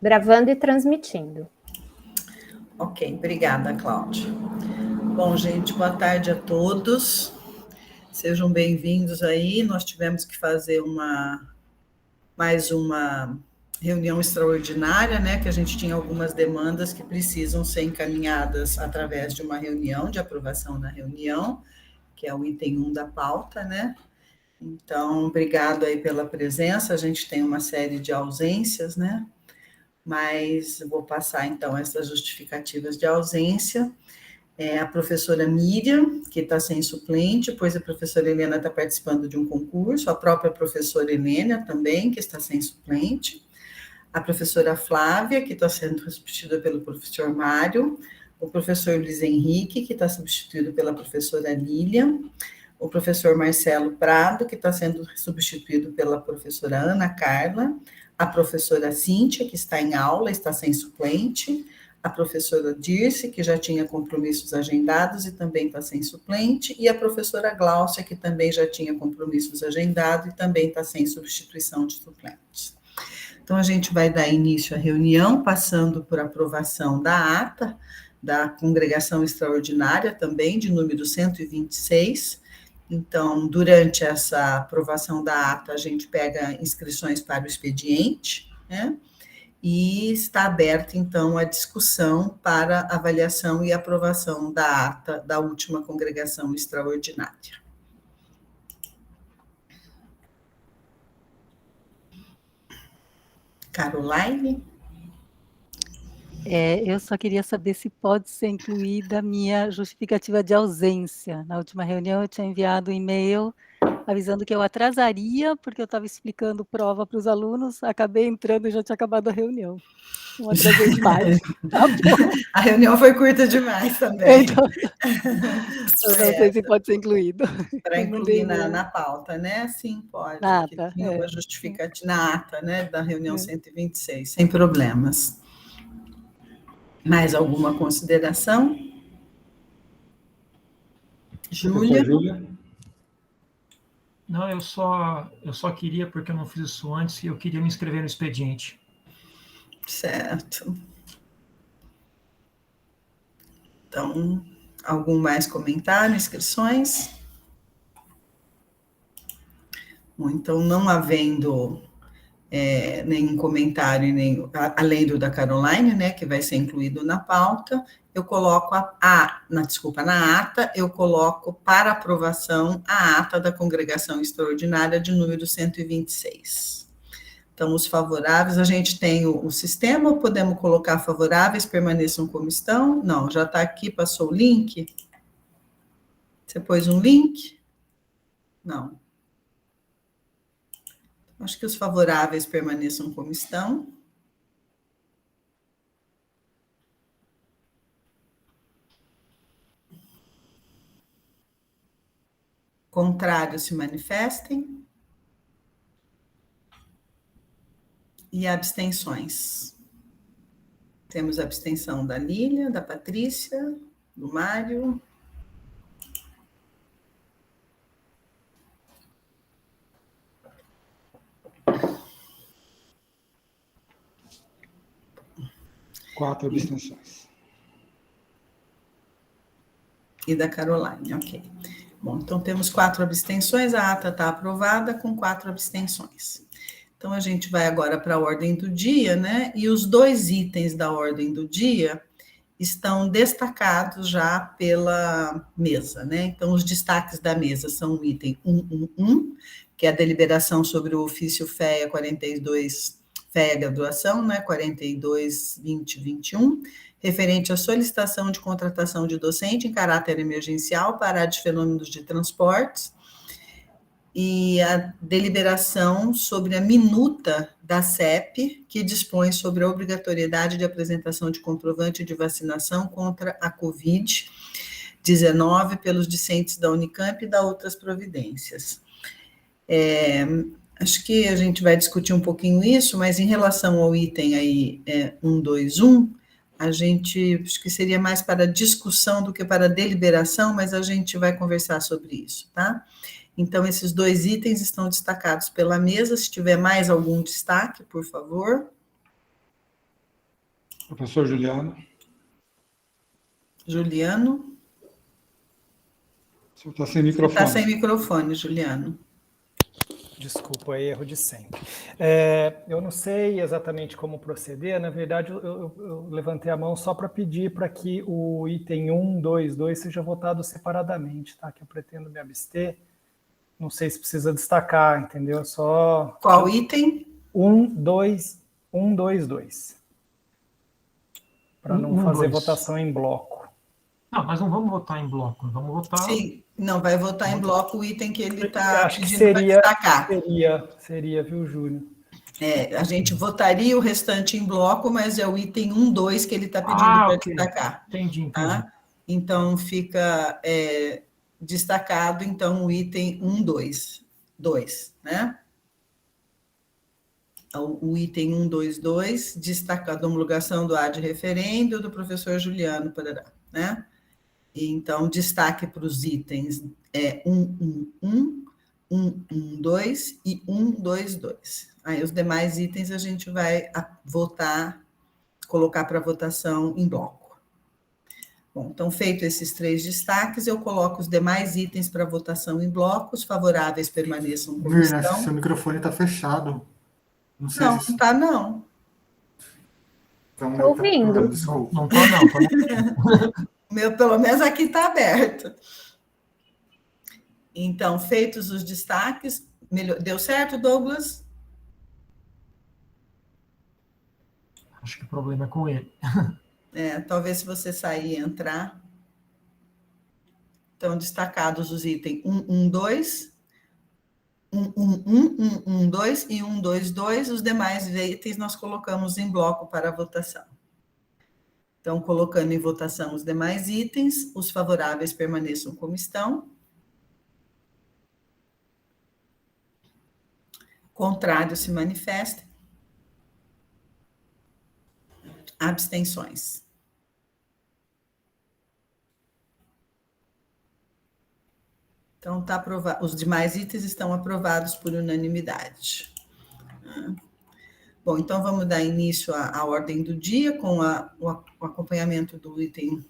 Gravando e transmitindo. Ok, obrigada, Cláudia. Bom, gente, boa tarde a todos. Sejam bem-vindos aí. Nós tivemos que fazer mais uma reunião extraordinária, né? Que a gente tinha algumas demandas que precisam ser encaminhadas através de uma reunião, de aprovação na reunião, que é o item 1 da pauta, né? Então, obrigado aí pela presença. A gente tem uma série de ausências, né? Mas vou passar então essas justificativas de ausência. A professora Miriam, que está sem suplente, pois a professora Helena está participando de um concurso, a própria professora Helena também, que está sem suplente, a professora Flávia, que está sendo substituída pelo professor Mário, o professor Luiz Henrique, que está substituído pela professora Lília, o professor Marcelo Prado, que está sendo substituído pela professora Ana Carla, a professora Cíntia, que está em aula, está sem suplente, a professora Dirce, que já tinha compromissos agendados e também está sem suplente, e a professora Gláucia, que também já tinha compromissos agendados e também está sem substituição de suplentes. Então, a gente vai dar início à reunião, passando por aprovação da ata da congregação extraordinária, também de número 126. Então, durante essa aprovação da ata, a gente pega inscrições para o expediente, né? E está aberta, então, a discussão para avaliação e aprovação da ata da última congregação extraordinária. Caroline? Eu só queria saber se pode ser incluída a minha justificativa de ausência. Na última reunião eu tinha enviado um e-mail avisando que eu atrasaria, porque eu estava explicando prova para os alunos, acabei entrando e já tinha acabado a reunião. Não atrasei demais. Tá bom. A reunião foi curta demais também. Então, eu não sei se pode ser incluído. Para incluir na pauta, né? Sim, pode. Na que ata, tinha uma justificativa na ata, né? Da reunião 126, sem problemas. Mais alguma consideração? Júlia? Não, eu só queria, porque eu não fiz isso antes, e eu queria me inscrever no expediente. Certo. Então, algum mais comentário, inscrições? Bom, então, não havendo nenhum comentário, além do da Caroline, né, que vai ser incluído na pauta, eu coloco na ata, eu coloco para aprovação a ata da congregação extraordinária de número 126. Então, os favoráveis, a gente tem o sistema, podemos colocar favoráveis, permaneçam como estão? Não, já está aqui, passou o link? Você pôs um link? Não. Acho que os favoráveis permaneçam como estão. Contrários se manifestem. E abstenções. Temos a abstenção da Lília, da Patrícia, do Mário. Quatro abstenções. E da Caroline, ok. Bom, então temos 4 abstenções, a ata está aprovada com 4 abstenções. Então, a gente vai agora para a ordem do dia, né? E os 2 itens da ordem do dia estão destacados já pela mesa, né? Então, os destaques da mesa são o item 111, que é a deliberação sobre o ofício FEA 42, FEA graduação, né? 42/2021, referente à solicitação de contratação de docente em caráter emergencial para a área de fenômenos de transportes, e a deliberação sobre a minuta da CEP, que dispõe sobre a obrigatoriedade de apresentação de comprovante de vacinação contra a Covid-19 pelos discentes da Unicamp e da outras providências. Acho que a gente vai discutir um pouquinho isso, mas em relação ao item aí 121, a gente, acho que seria mais para discussão do que para deliberação, mas a gente vai conversar sobre isso, tá? Então, esses 2 itens estão destacados pela mesa. Se tiver mais algum destaque, por favor. Professor Juliano. Juliano? O senhor está sem Está microfone. sem microfone, Juliano. Desculpa, é erro de sempre. Eu não sei exatamente como proceder. Na verdade, eu levantei a mão só para pedir para que o item 1, 2, 2 seja votado separadamente, tá? Que eu pretendo me abster. Não sei se precisa destacar, entendeu? Só... Qual item? 1, 2, 1, 2, 2. Para não fazer votação em bloco. Não, mas não vamos votar em bloco, vamos votar... Sim, não, vai votar em bloco o item que ele está pedindo para Seria, destacar. seria, viu, Júlio? A gente votaria o restante em bloco, mas é o item 1, 2 que ele está pedindo para destacar. Entendi. Tá? Então, fica destacado, então, o item 1, 2, né? O item 1, 2, 2, destacado a homologação do ad referendo do professor Juliano Parará, né? Então, destaque para os itens 111, 112 e 122. Aí, os demais itens a gente vai votar, colocar para votação em bloco. Bom, então, feito esses 3 destaques, eu coloco os demais itens para votação em bloco. Os favoráveis permaneçam como Mirna, acho que estão. seu microfone está fechado. Não sei Não, se... não está, não. Então, Tô ouvindo. Desculpa. Não está, não. O meu, pelo menos, aqui está aberto. Então, feitos os destaques, deu certo, Douglas? Acho que o problema é com ele. Talvez se você sair e entrar. Então, destacados os itens 112, 111, 112 e 122. Os demais itens nós colocamos em bloco para votação. Então, colocando em votação os demais itens, os favoráveis permaneçam como estão. Contrário se manifestem. Abstenções. Então, tá aprovado. Os demais itens estão aprovados por unanimidade. Bom, então vamos dar início à ordem do dia com o acompanhamento do item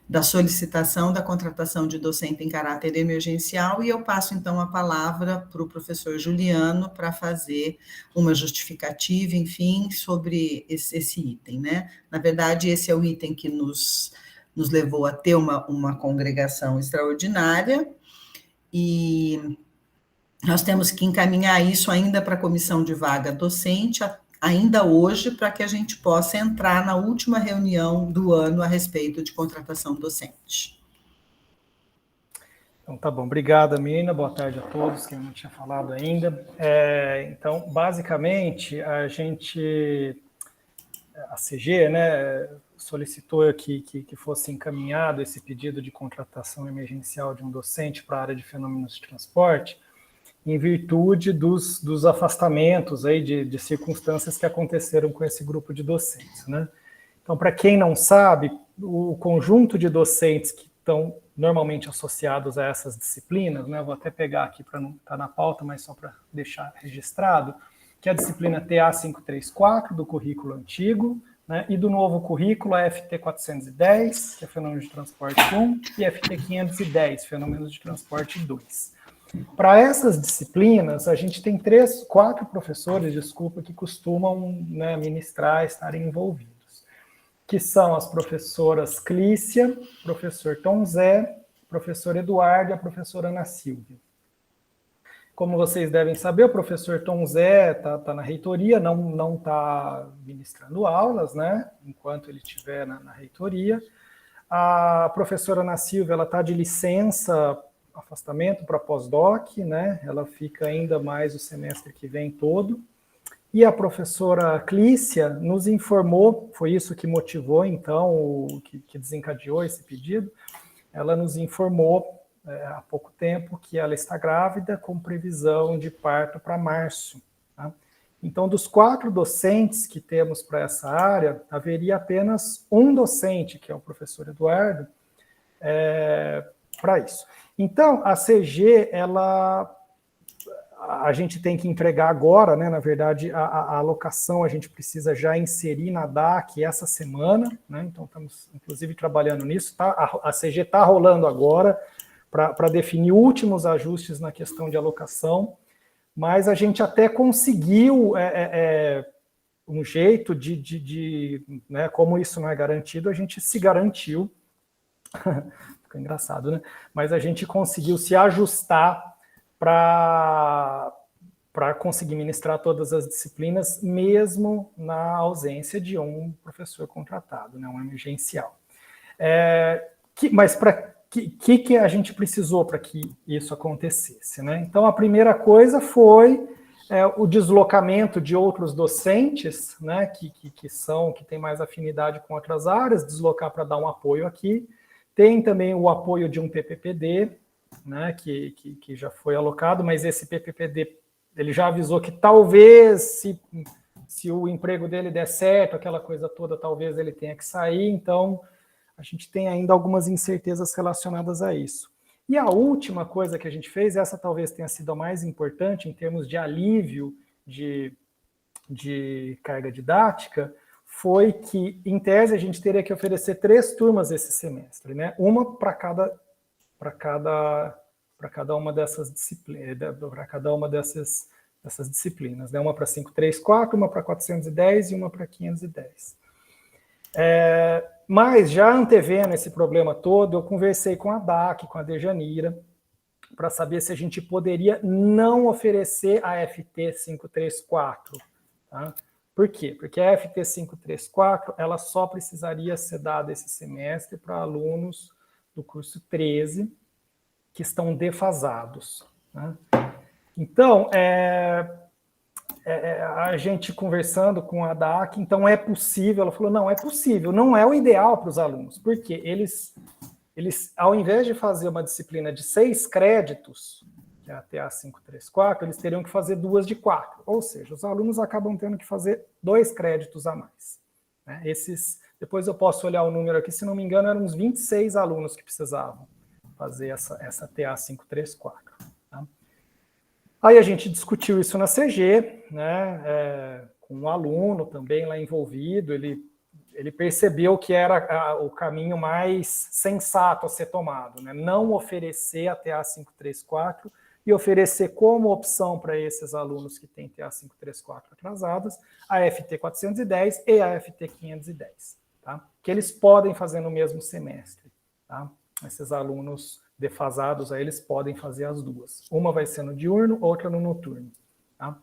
da solicitação da contratação de docente em caráter emergencial, e eu passo então a palavra para o professor Juliano para fazer uma justificativa, enfim, sobre esse item, né? Na verdade, esse é o item que nos levou a ter uma congregação extraordinária, e nós temos que encaminhar isso ainda para a comissão de vaga docente, ainda hoje, para que a gente possa entrar na última reunião do ano a respeito de contratação docente. Então, tá bom. Obrigado, Mirna. Boa tarde a todos, que eu não tinha falado ainda. Então, basicamente, a CG, né, solicitou que fosse encaminhado esse pedido de contratação emergencial de um docente para a área de fenômenos de transporte, em virtude dos afastamentos aí de circunstâncias que aconteceram com esse grupo de docentes, né? Então, para quem não sabe, o conjunto de docentes que estão normalmente associados a essas disciplinas, né? Eu vou até pegar aqui para não estar na pauta, mas só para deixar registrado, que é a disciplina TA 534 do currículo antigo, né? E do novo currículo a FT 410, que é Fenômeno de Transporte 1, e FT 510, Fenômenos de Transporte 2. Para essas disciplinas, a gente tem 4 professores, que costumam, né, ministrar, estarem envolvidos, que são as professoras Clícia, professor Tom Zé, professor Eduardo e a professora Ana Silvia. Como vocês devem saber, o professor Tom Zé está na reitoria, não está ministrando aulas, né, enquanto ele estiver na reitoria. A professora Ana Silvia está de licença, afastamento para pós-doc, né? Ela fica ainda mais o semestre que vem todo. E a professora Clícia nos informou, foi isso que motivou, então, que desencadeou esse pedido. Ela nos informou há pouco tempo que ela está grávida, com previsão de parto para março. Tá? Então, dos 4 docentes que temos para essa área, haveria apenas um docente, que é o professor Eduardo, para isso. Então, a CG, a gente tem que entregar agora, né? Na verdade, a alocação a gente precisa já inserir na DAC essa semana, né? Então, estamos, inclusive, trabalhando nisso. Tá? A CG está rolando agora para definir últimos ajustes na questão de alocação, mas a gente até conseguiu um jeito né? Como isso não é garantido, a gente se garantiu. Fica engraçado, né? Mas a gente conseguiu se ajustar para conseguir ministrar todas as disciplinas, mesmo na ausência de um professor contratado, né, um emergencial. Mas para que a gente precisou para que isso acontecesse, né? Então, a primeira coisa foi o deslocamento de outros docentes, né, que têm mais afinidade com outras áreas, deslocar para dar um apoio aqui. Tem também o apoio de um PPPD, né, que já foi alocado, mas esse PPPD, ele já avisou que talvez, se o emprego dele der certo, aquela coisa toda, talvez ele tenha que sair, então a gente tem ainda algumas incertezas relacionadas a isso. E a última coisa que a gente fez, essa talvez tenha sido a mais importante em termos de alívio de carga didática, foi que, em tese, a gente teria que oferecer 3 turmas esse semestre, né? Uma para cada uma dessas disciplinas, né? Uma para 534, uma para 410 e uma para 510. Mas, já antevendo esse problema todo, eu conversei com a DAC, com a Dejanira, para saber se a gente poderia não oferecer a FT 534. Tá? Por quê? Porque a FT 534 ela só precisaria ser dada esse semestre para alunos do curso 13 que estão defasados. Né? Então, a gente conversando com a DAC, então é possível, ela falou, não, é possível, não é o ideal para os alunos, porque eles, ao invés de fazer uma disciplina de 6 créditos, que é a TA 534, eles teriam que fazer 2 de 4, ou seja, os alunos acabam tendo que fazer 2 créditos a mais. Né? Depois eu posso olhar o número aqui, se não me engano, eram uns 26 alunos que precisavam fazer essa TA 534. Tá? Aí a gente discutiu isso na CG, né, com um aluno também lá envolvido, ele percebeu que era o caminho mais sensato a ser tomado, né, não oferecer a TA 534 e oferecer como opção para esses alunos que têm TA 534 atrasadas, a FT 410 e a FT 510, tá? Que eles podem fazer no mesmo semestre, tá? Esses alunos defasados, aí eles podem fazer as duas. Uma vai ser no diurno, outra no noturno. Tá?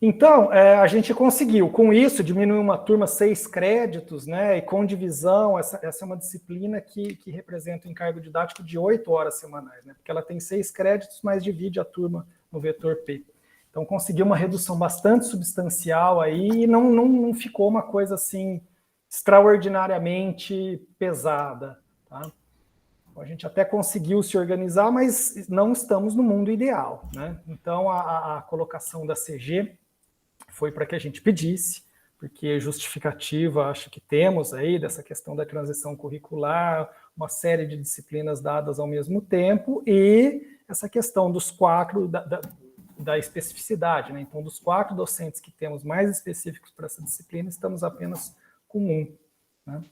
Então, a gente conseguiu, com isso, diminuir uma turma 6 créditos, né, e com divisão, essa é uma disciplina que representa um encargo didático de 8 horas semanais, né, porque ela tem 6 créditos, mas divide a turma no vetor P. Então, conseguiu uma redução bastante substancial aí, e não ficou uma coisa, assim, extraordinariamente pesada, tá? A gente até conseguiu se organizar, mas não estamos no mundo ideal, né? Então, a colocação da CG foi para que a gente pedisse, porque justificativa acho que temos aí dessa questão da transição curricular, uma série de disciplinas dadas ao mesmo tempo, e essa questão dos 4, da especificidade, né? Então, dos 4 docentes que temos mais específicos para essa disciplina, estamos apenas com 1, né?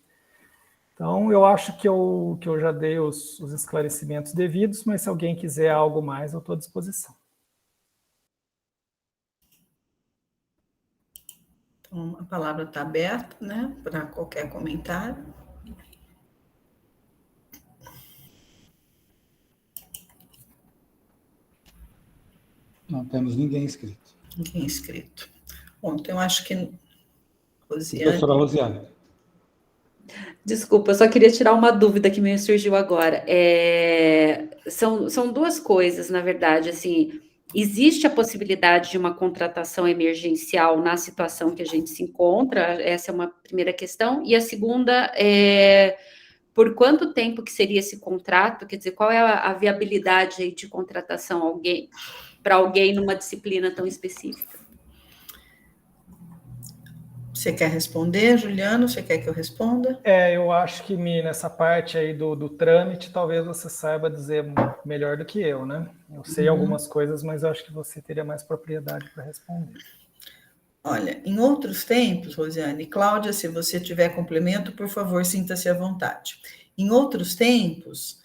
Então, eu acho que eu já dei os esclarecimentos devidos, mas se alguém quiser algo mais, eu estou à disposição. Então, a palavra está aberta, né, para qualquer comentário. Não temos ninguém inscrito. Ninguém inscrito. Bom, então, eu acho que... Professora Rosiane. Desculpa, eu só queria tirar uma dúvida que me surgiu agora. São 2 coisas, na verdade, assim, existe a possibilidade de uma contratação emergencial na situação que a gente se encontra, essa é uma primeira questão, e a segunda é por quanto tempo que seria esse contrato, quer dizer, qual é a viabilidade aí de contratação para alguém numa disciplina tão específica? Você quer responder, Juliano? Você quer que eu responda? Eu acho que nessa parte aí do trâmite, talvez você saiba dizer melhor do que eu, né? Eu sei algumas coisas, mas eu acho que você teria mais propriedade para responder. Olha, em outros tempos, Rosiane, Cláudia, se você tiver complemento, por favor, sinta-se à vontade. Em outros tempos,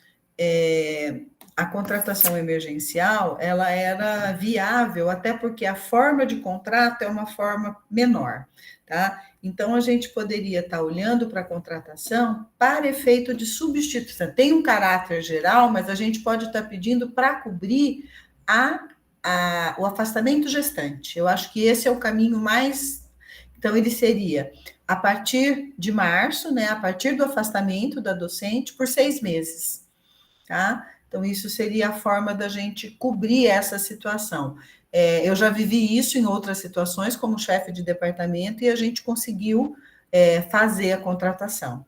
a contratação emergencial, ela era viável, até porque a forma de contrato é uma forma menor, tá? Então, a gente poderia estar olhando para a contratação para efeito de substituição. Tem um caráter geral, mas a gente pode estar pedindo para cobrir o afastamento gestante. Eu acho que esse é o caminho mais... Então, ele seria a partir de março, né, a partir do afastamento da docente por 6 meses, tá? Então, isso seria a forma da gente cobrir essa situação. Eu já vivi isso em outras situações, como chefe de departamento, e a gente conseguiu fazer a contratação,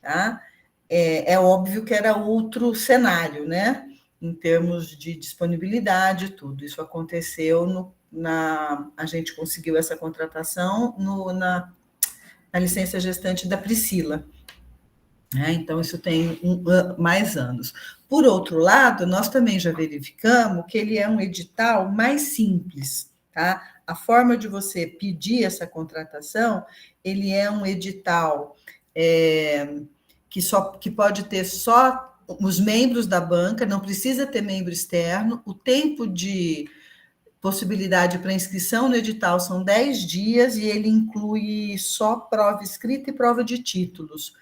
tá? É óbvio que era outro cenário, né? Em termos de disponibilidade, tudo. Isso aconteceu a gente conseguiu essa contratação na licença gestante da Priscila. Então, isso tem mais anos. Por outro lado, nós também já verificamos que ele é um edital mais simples, tá? A forma de você pedir essa contratação, ele é um edital que pode ter só os membros da banca, não precisa ter membro externo, o tempo de possibilidade para inscrição no edital são 10 dias e ele inclui só prova escrita e prova de títulos.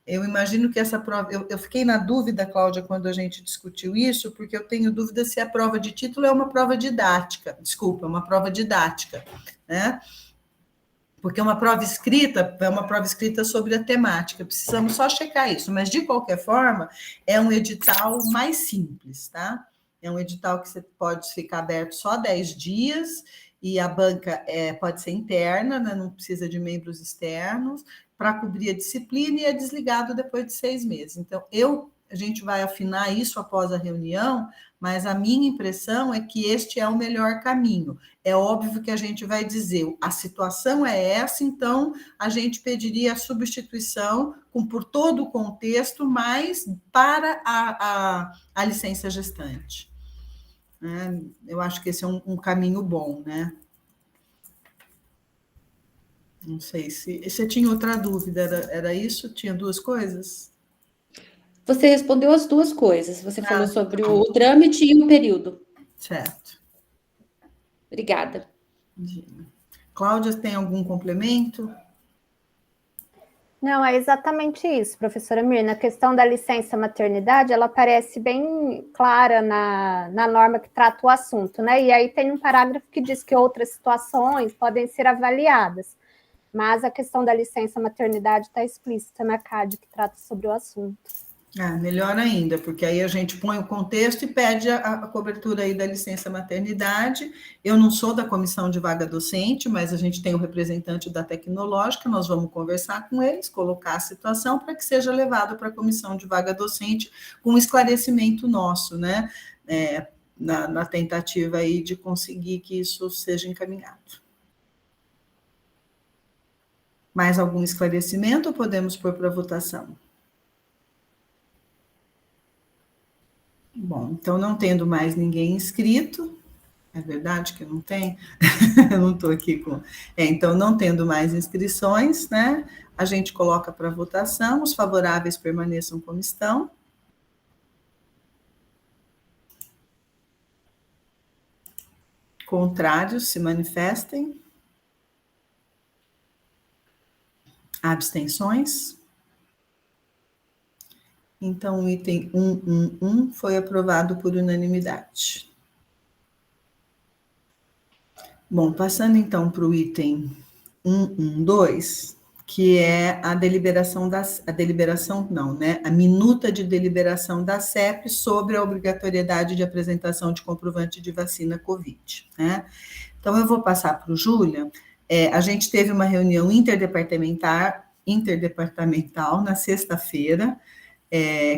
Eu imagino que essa prova... Eu fiquei na dúvida, Cláudia, quando a gente discutiu isso, porque eu tenho dúvida se a prova de título é uma prova didática. Desculpa, é uma prova didática, né? Porque uma prova escrita é uma prova escrita sobre a temática. Precisamos só checar isso. Mas, de qualquer forma, é um edital mais simples, tá? É um edital que você pode ficar aberto só 10 dias e a banca pode ser interna, né? Não precisa de membros externos, para cobrir a disciplina e é desligado depois de 6 meses. Então, a gente vai afinar isso após a reunião, mas a minha impressão é que este é o melhor caminho. É óbvio que a gente vai dizer, a situação é essa, então a gente pediria a substituição por todo o contexto, mas para a licença gestante. Eu acho que esse é um caminho bom, né? Não sei se você tinha outra dúvida, era isso? Tinha 2 coisas? Você respondeu as 2 coisas. Você falou sobre o trâmite e o período. Certo. Obrigada. Cláudia, tem algum complemento? Não, é exatamente isso, professora Mirna. A questão da licença maternidade, ela parece bem clara na norma que trata o assunto, né? E aí tem um parágrafo que diz que outras situações podem ser avaliadas, mas a questão da licença maternidade está explícita na CAD, que trata sobre o assunto. Melhor ainda, porque aí a gente põe o contexto e pede a cobertura aí da licença maternidade. Eu não sou da comissão de vaga docente, mas a gente tem o representante da tecnológica, nós vamos conversar com eles, colocar a situação para que seja levado para a comissão de vaga docente com um esclarecimento nosso, né? Na tentativa aí de conseguir que isso seja encaminhado. Mais algum esclarecimento ou podemos pôr para votação? Bom, então, não tendo mais ninguém inscrito, é verdade que não tem? Eu não estou aqui com... então, não tendo mais inscrições, né, a gente coloca para votação, os favoráveis permaneçam como estão. Contrários se manifestem. Abstenções. Então, o item 111 foi aprovado por unanimidade. Bom, passando então para o item 112, que é a minuta de deliberação da CEP sobre a obrigatoriedade de apresentação de comprovante de vacina COVID, né? Então, eu vou passar para o Júlia. A gente teve uma reunião interdepartamental na sexta-feira,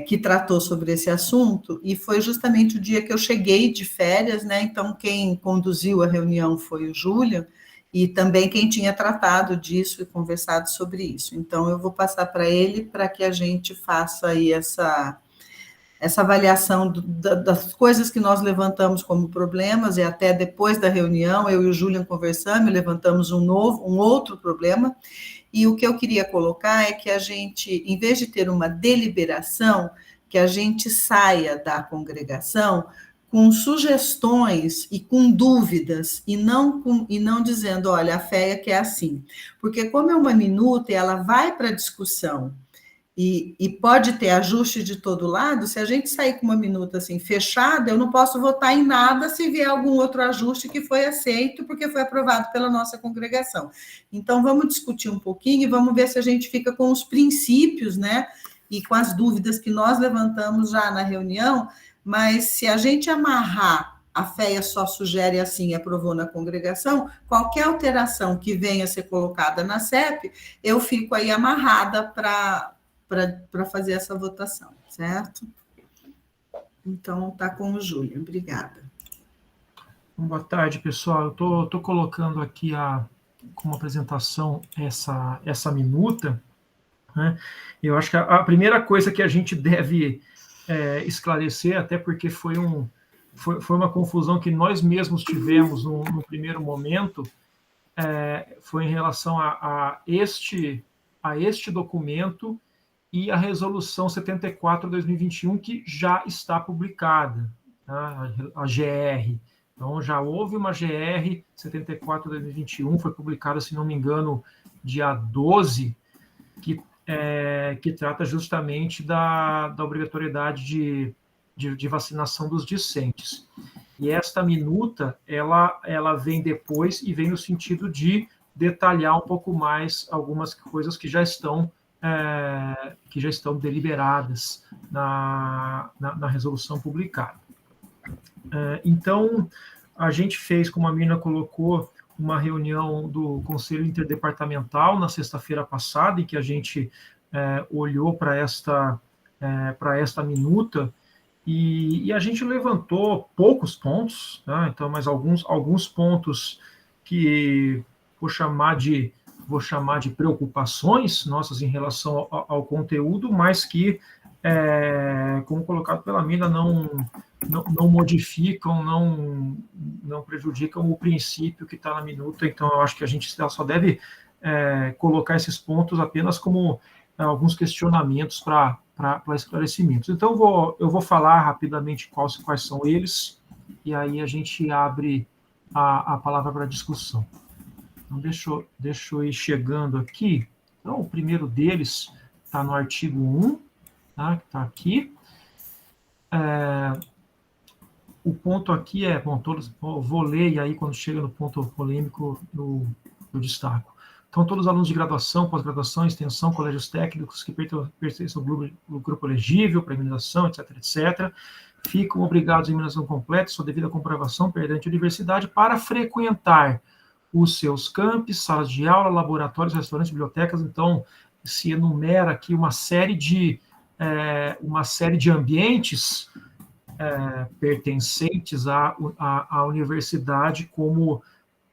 que tratou sobre esse assunto, e foi justamente o dia que eu cheguei de férias, né? Então, quem conduziu a reunião foi o Júlia, e também quem tinha tratado disso e conversado sobre isso. Então, eu vou passar para ele para que a gente faça aí essa avaliação das coisas que nós levantamos como problemas, e até depois da reunião, eu e o Julian conversamos e levantamos um outro problema, e o que eu queria colocar é que a gente, em vez de ter uma deliberação, que a gente saia da congregação com sugestões e com dúvidas, e não dizendo, olha, a FEA que é assim. Porque como é uma minuta e ela vai para a discussão, e pode ter ajuste de todo lado, se a gente sair com uma minuta assim fechada, eu não posso votar em nada se vier algum outro ajuste que foi aceito, porque foi aprovado pela nossa congregação. Então, vamos discutir um pouquinho e vamos ver se a gente fica com os princípios, né? E com as dúvidas que nós levantamos já na reunião, mas se a gente amarrar, a FEA só sugere assim, aprovou na congregação, qualquer alteração que venha a ser colocada na CEP, eu fico aí amarrada para fazer essa votação, certo? Então, está com o Júlio. Obrigada. Boa tarde, pessoal. Eu estou colocando aqui como apresentação essa minuta, né? Eu acho que a primeira coisa que a gente deve esclarecer, até porque foi uma confusão que nós mesmos tivemos no primeiro momento, foi em relação a este documento e a resolução 74/2021, que já está publicada, tá? A GR. Então, já houve uma GR 74/2021, foi publicada, se não me engano, dia 12, que trata justamente da obrigatoriedade de vacinação dos discentes. E esta minuta, ela vem depois e vem no sentido de detalhar um pouco mais algumas coisas que já estão deliberadas na resolução publicada. Então, a gente fez, como a Mirna colocou, uma reunião do Conselho Interdepartamental na sexta-feira passada, em que a gente olhou para esta minuta, e a gente levantou poucos pontos, tá? Então, mas alguns pontos que vou chamar de preocupações nossas em relação ao conteúdo, mas que, como colocado pela Mirna, não modificam, não prejudicam o princípio que está na minuta. Então, eu acho que a gente só deve colocar esses pontos apenas como alguns questionamentos para esclarecimentos. Então, eu vou falar rapidamente quais são eles, e aí a gente abre a palavra para discussão. Então, deixa eu ir chegando aqui. Então, o primeiro deles está no artigo 1, tá? Que está aqui. O ponto aqui vou ler, e aí, quando chega no ponto polêmico, eu destaco. Então, todos os alunos de graduação, pós-graduação, extensão, colégios técnicos que pertencem ao grupo elegível para imunização, etc., etc., ficam obrigados à imunização completa, sua devida comprovação perante a universidade, para frequentar os seus campos, salas de aula, laboratórios, restaurantes, bibliotecas. Então, se enumera aqui uma série de ambientes pertencentes à universidade como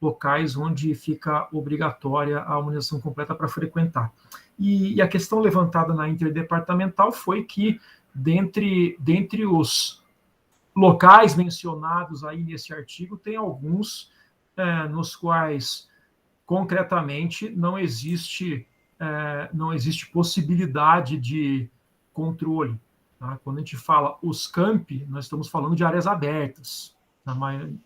locais onde fica obrigatória a imunização completa para frequentar. E a questão levantada na interdepartamental foi que, dentre os locais mencionados aí nesse artigo, tem alguns nos quais, concretamente, não existe possibilidade de controle. Tá? Quando a gente fala os campi, nós estamos falando de áreas abertas,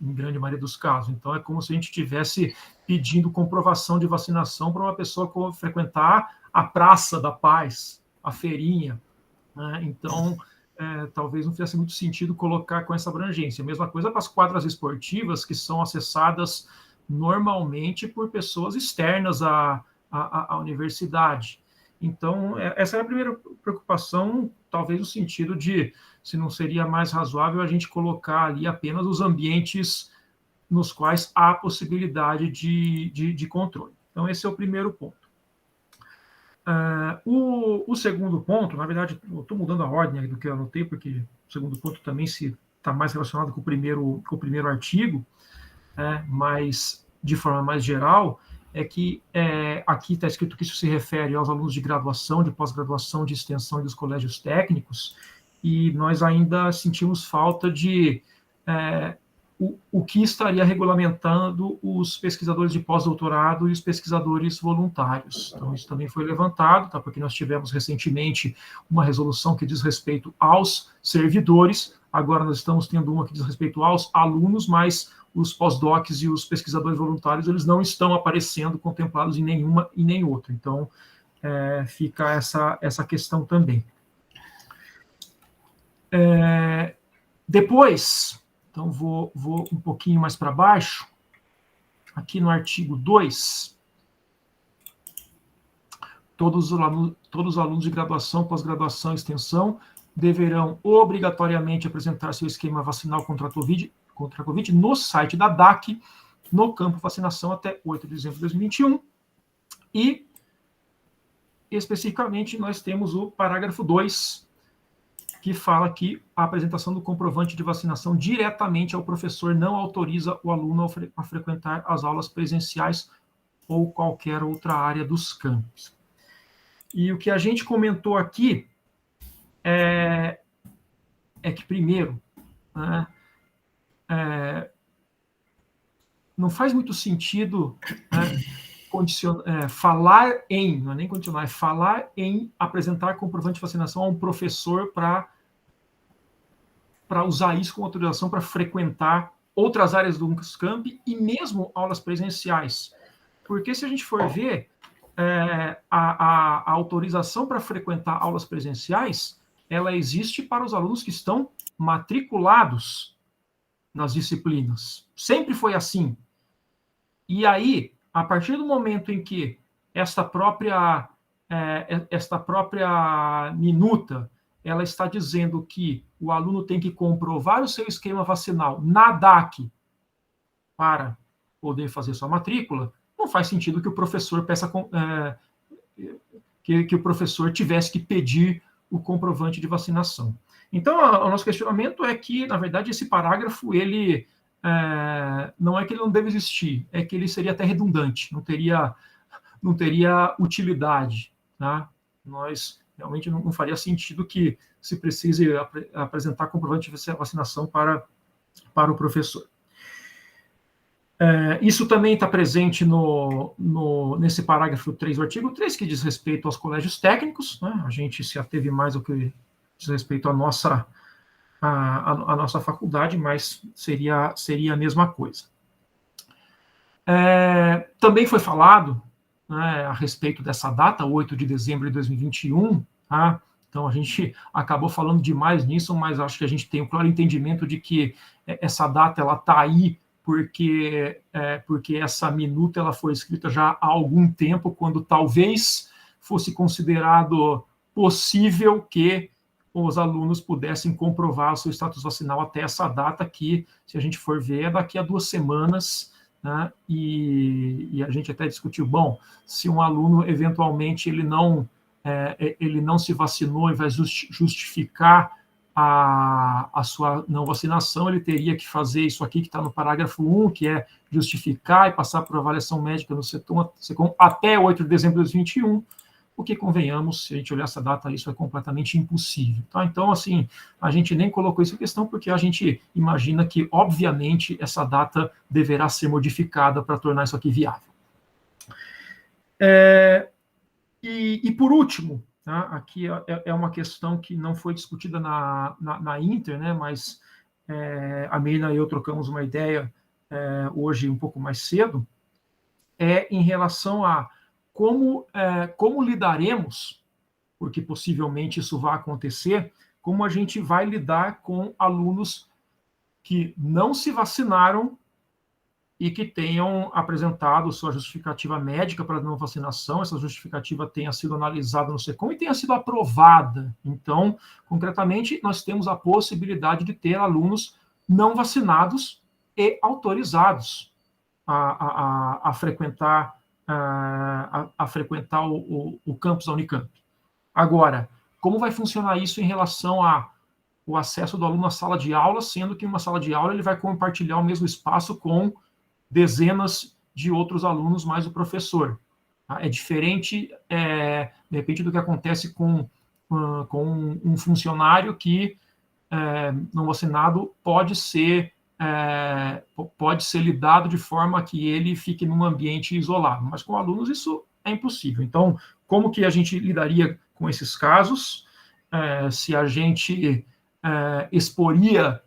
em grande maioria dos casos. Então, é como se a gente estivesse pedindo comprovação de vacinação para uma pessoa frequentar a Praça da Paz, a feirinha, né? Então, talvez não fizesse muito sentido colocar com essa abrangência. A mesma coisa para as quadras esportivas, que são acessadas normalmente por pessoas externas à universidade. Então, essa é a primeira preocupação, talvez no sentido de se não seria mais razoável a gente colocar ali apenas os ambientes nos quais há possibilidade de controle. Então, esse é o primeiro ponto. O segundo ponto, na verdade, eu estou mudando a ordem do que eu anotei, porque o segundo ponto também está mais relacionado com o primeiro artigo, mas de forma mais geral, é que aqui está escrito que isso se refere aos alunos de graduação, de pós-graduação, de extensão e dos colégios técnicos, e nós ainda sentimos falta de o que estaria regulamentando os pesquisadores de pós-doutorado e os pesquisadores voluntários. Então, isso também foi levantado, tá? Porque nós tivemos recentemente uma resolução que diz respeito aos servidores, agora nós estamos tendo uma que diz respeito aos alunos, mas os pós-docs e os pesquisadores voluntários, eles não estão aparecendo contemplados em nenhuma e nem outra. Então, fica essa questão também. Depois, então vou um pouquinho mais para baixo, aqui no artigo 2, todos os alunos de graduação, pós-graduação e extensão deverão obrigatoriamente apresentar seu esquema vacinal contra a Covid no site da DAC, no campo vacinação até 8 de dezembro de 2021, e, especificamente, nós temos o parágrafo 2, que fala que a apresentação do comprovante de vacinação diretamente ao professor não autoriza o aluno a frequentar as aulas presenciais ou qualquer outra área dos campos. E o que a gente comentou aqui é que, primeiro, né, não faz muito sentido, né, falar em, não é nem condicionar, é falar em apresentar comprovante de vacinação a um professor para usar isso como autorização para frequentar outras áreas do campi e mesmo aulas presenciais. Porque se a gente for ver, a autorização para frequentar aulas presenciais, ela existe para os alunos que estão matriculados nas disciplinas. Sempre foi assim. E aí, a partir do momento em que esta própria minuta, ela está dizendo que o aluno tem que comprovar o seu esquema vacinal na DAC para poder fazer sua matrícula, não faz sentido que o professor peça que o professor tivesse que pedir o comprovante de vacinação. Então, o nosso questionamento é que, na verdade, esse parágrafo, ele não é que ele não deve existir, é que ele seria até redundante, não teria utilidade. Tá? Nós realmente não faria sentido que se precise apresentar comprovante de vacinação para o professor. Isso também está presente nesse parágrafo 3 do artigo 3, que diz respeito aos colégios técnicos, né? A gente se ateve mais ao que diz respeito à nossa faculdade, mas seria a mesma coisa. Também foi falado, né, a respeito dessa data, 8 de dezembro de 2021, tá? Então, a gente acabou falando demais nisso, mas acho que a gente tem um claro entendimento de que essa data está aí porque essa minuta ela foi escrita já há algum tempo, quando talvez fosse considerado possível que os alunos pudessem comprovar o seu status vacinal até essa data, que, se a gente for ver, é daqui a 2 semanas, né? E a gente até discutiu, bom, se um aluno, eventualmente, ele não se vacinou e vai justificar a sua não vacinação, ele teria que fazer isso aqui que está no parágrafo 1, que é justificar e passar por avaliação médica no SECOM até 8 de dezembro de 2021, o que, convenhamos, se a gente olhar essa data, isso é completamente impossível. Tá? Então, assim, a gente nem colocou isso em questão, porque a gente imagina que, obviamente, essa data deverá ser modificada para tornar isso aqui viável. E por último, tá? Aqui é uma questão que não foi discutida na Inter, né? Mas a Mirna e eu trocamos uma ideia hoje um pouco mais cedo, em relação a como lidaremos, porque possivelmente isso vai acontecer, como a gente vai lidar com alunos que não se vacinaram e que tenham apresentado sua justificativa médica para não vacinação, essa justificativa tenha sido analisada no SECOM e tenha sido aprovada. Então, concretamente, nós temos a possibilidade de ter alunos não vacinados e autorizados a frequentar o campus da Unicamp. Agora, como vai funcionar isso em relação ao acesso do aluno à sala de aula, sendo que em uma sala de aula ele vai compartilhar o mesmo espaço com dezenas de outros alunos mais o professor. Tá? É diferente, de repente, do que acontece com um funcionário que, não vacinado, pode ser lidado de forma que ele fique num ambiente isolado. Mas com alunos isso é impossível. Então, como que a gente lidaria com esses casos? Se a gente exporia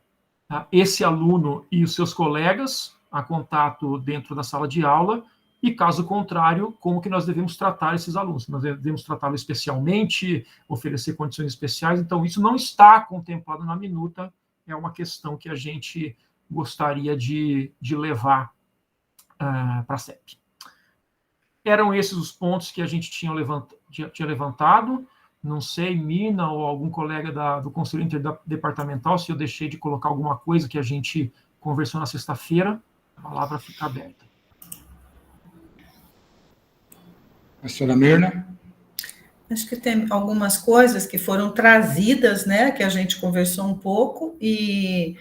esse aluno e os seus colegas a contato dentro da sala de aula, e, caso contrário, como que nós devemos tratar esses alunos? Nós devemos tratá-los especialmente, oferecer condições especiais. Então, isso não está contemplado na minuta, é uma questão que a gente gostaria de levar para a CEP. Eram esses os pontos que a gente tinha levantado. Não sei, Mina ou algum colega do Conselho Interdepartamental, se eu deixei de colocar alguma coisa que a gente conversou na sexta-feira, a palavra fica aberta. A senhora Mirna? Acho que tem algumas coisas que foram trazidas, né, que a gente conversou um pouco, e,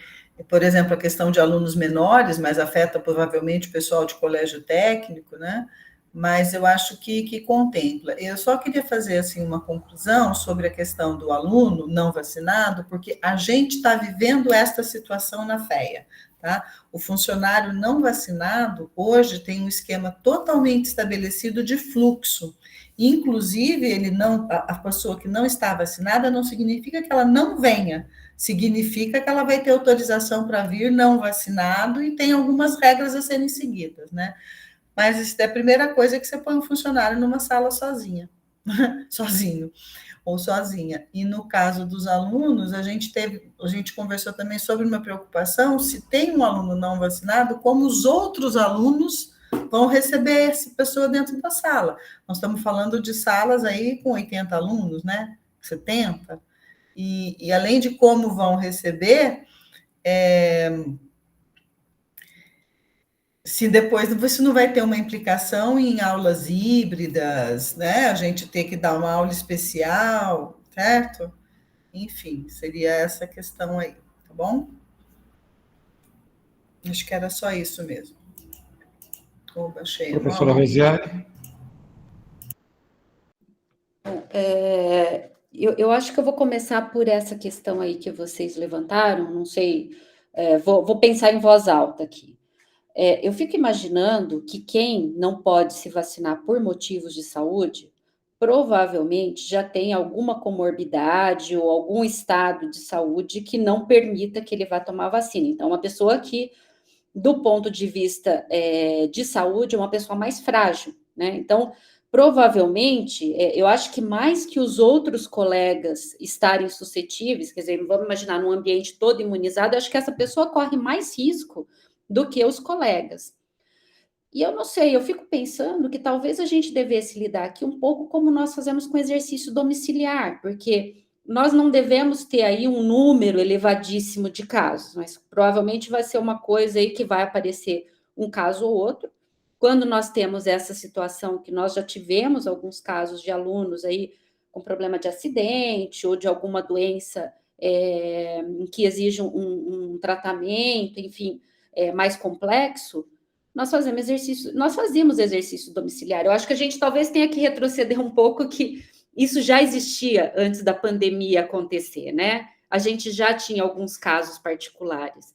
por exemplo, a questão de alunos menores, mas afeta provavelmente o pessoal de colégio técnico, né, mas eu acho que contempla. Eu só queria fazer, assim, uma conclusão sobre a questão do aluno não vacinado, porque a gente está vivendo esta situação na FEA, tá? O funcionário não vacinado, hoje, tem um esquema totalmente estabelecido de fluxo. Inclusive, a pessoa que não está vacinada não significa que ela não venha, significa que ela vai ter autorização para vir não vacinado e tem algumas regras a serem seguidas, né? Mas isso é a primeira coisa, que você põe um funcionário numa sala sozinho, ou sozinha. E no caso dos alunos, a gente conversou também sobre uma preocupação, se tem um aluno não vacinado, como os outros alunos vão receber essa pessoa dentro da sala. Nós estamos falando de salas aí com 80 alunos, né? 70. E além de como vão receber, se depois você não vai ter uma implicação em aulas híbridas, né? A gente ter que dar uma aula especial, certo? Enfim, seria essa questão aí, tá bom? Acho que era só isso mesmo. Professora Rosiane? Eu acho que eu vou começar por essa questão aí que vocês levantaram, não sei, vou pensar em voz alta aqui. Eu fico imaginando que quem não pode se vacinar por motivos de saúde, provavelmente já tem alguma comorbidade ou algum estado de saúde que não permita que ele vá tomar vacina. Então, uma pessoa que, do ponto de vista de saúde, é uma pessoa mais frágil, né? Então, provavelmente, eu acho que mais que os outros colegas estarem suscetíveis, quer dizer, vamos imaginar num ambiente todo imunizado, eu acho que essa pessoa corre mais risco do que os colegas. E eu não sei, eu fico pensando que talvez a gente devesse lidar aqui um pouco como nós fazemos com exercício domiciliar, porque nós não devemos ter aí um número elevadíssimo de casos, mas provavelmente vai ser uma coisa aí que vai aparecer um caso ou outro. Quando nós temos essa situação, que nós já tivemos alguns casos de alunos aí com problema de acidente ou de alguma doença que exige um tratamento, enfim, mais complexo, nós fazíamos exercício domiciliar. Eu acho que a gente talvez tenha que retroceder um pouco, que isso já existia antes da pandemia acontecer, né? A gente já tinha alguns casos particulares.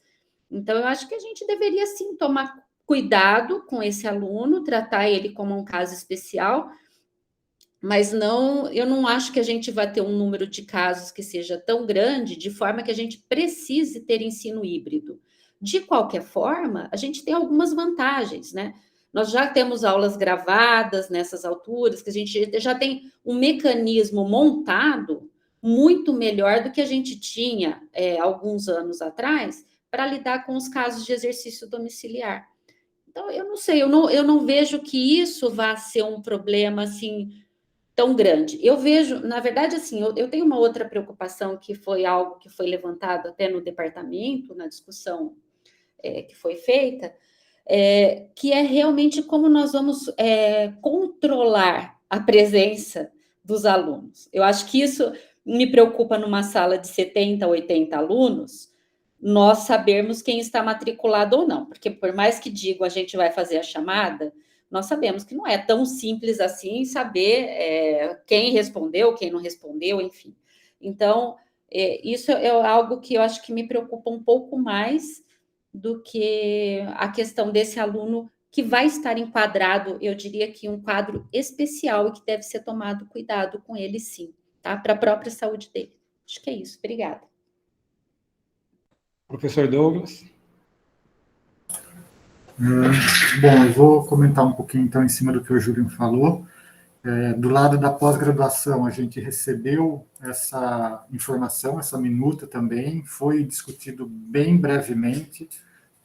Então, eu acho que a gente deveria, sim, tomar cuidado com esse aluno, tratar ele como um caso especial, mas eu não acho que a gente vai ter um número de casos que seja tão grande, de forma que a gente precise ter ensino híbrido. De qualquer forma, a gente tem algumas vantagens, né? Nós já temos aulas gravadas nessas alturas, que a gente já tem um mecanismo montado muito melhor do que a gente tinha alguns anos atrás para lidar com os casos de exercício domiciliar. Então, eu não sei, eu não vejo que isso vá ser um problema, assim, tão grande. Eu vejo, na verdade, assim, eu tenho uma outra preocupação, que foi algo que foi levantado até no departamento, na discussão que foi feita, que é realmente como nós vamos controlar a presença dos alunos. Eu acho que isso me preocupa numa sala de 70, 80 alunos, nós sabermos quem está matriculado ou não, porque por mais que digam a gente vai fazer a chamada, nós sabemos que não é tão simples assim saber quem respondeu, quem não respondeu, enfim. Então, isso é algo que eu acho que me preocupa um pouco mais do que a questão desse aluno que vai estar enquadrado, eu diria que um quadro especial e que deve ser tomado cuidado com ele, sim, tá? Para a própria saúde dele. Acho que é isso. Obrigada. Professor Douglas. Bom, eu vou comentar um pouquinho, então, em cima do que o Júlio falou. Do lado da pós-graduação, a gente recebeu essa informação, essa minuta também, foi discutido bem brevemente,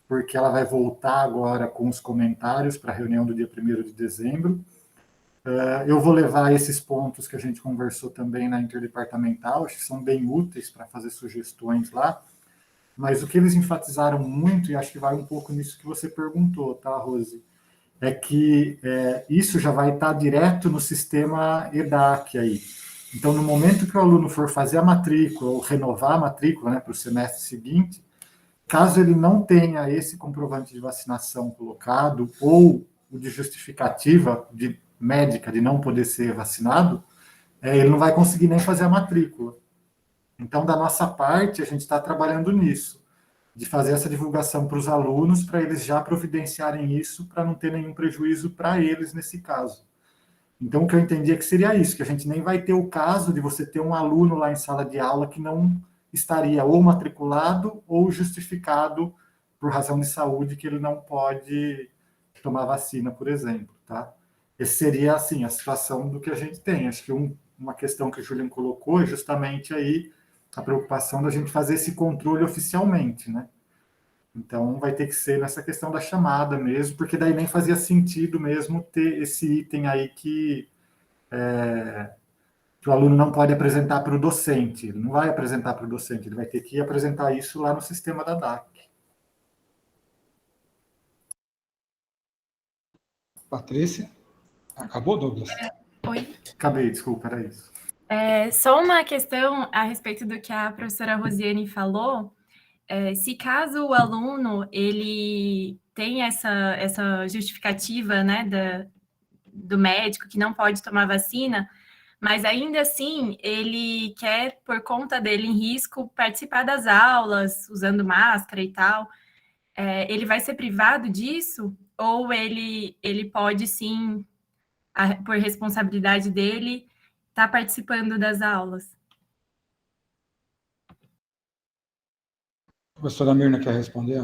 porque ela vai voltar agora com os comentários para a reunião do dia 1º de dezembro. Eu vou levar esses pontos que a gente conversou também na interdepartamental, acho que são bem úteis para fazer sugestões lá, mas o que eles enfatizaram muito, e acho que vai um pouco nisso que você perguntou, tá, Rose? É que isso já vai estar direto no sistema EDAC aí. Então, no momento que o aluno for fazer a matrícula, ou renovar a matrícula, né, para o semestre seguinte, caso ele não tenha esse comprovante de vacinação colocado, ou o de justificativa médica de não poder ser vacinado, ele não vai conseguir nem fazer a matrícula. Então, da nossa parte, a gente está trabalhando nisso, de fazer essa divulgação para os alunos, para eles já providenciarem isso, para não ter nenhum prejuízo para eles nesse caso. Então, o que eu entendi é que seria isso, que a gente nem vai ter o caso de você ter um aluno lá em sala de aula que não estaria ou matriculado ou justificado por razão de saúde que ele não pode tomar vacina, por exemplo, tá? Esse seria, assim, a situação do que a gente tem. Acho que uma questão que o Julian colocou é justamente aí a preocupação da gente fazer esse controle oficialmente, né? Então, vai ter que ser nessa questão da chamada mesmo, porque daí nem fazia sentido mesmo ter esse item aí que o aluno não pode apresentar para o docente. Ele não vai apresentar para o docente, ele vai ter que apresentar isso lá no sistema da DAC. Patrícia. Acabou, Douglas? Oi. Acabei, desculpa, era isso. Só uma questão a respeito do que a professora Rosiane falou. Se caso o aluno ele tem essa justificativa, né, do médico que não pode tomar vacina, mas ainda assim ele quer, por conta dele em risco, participar das aulas, usando máscara e tal, ele vai ser privado disso? Ou ele pode sim, por responsabilidade dele, estar participando das aulas? A professora Mirna quer responder?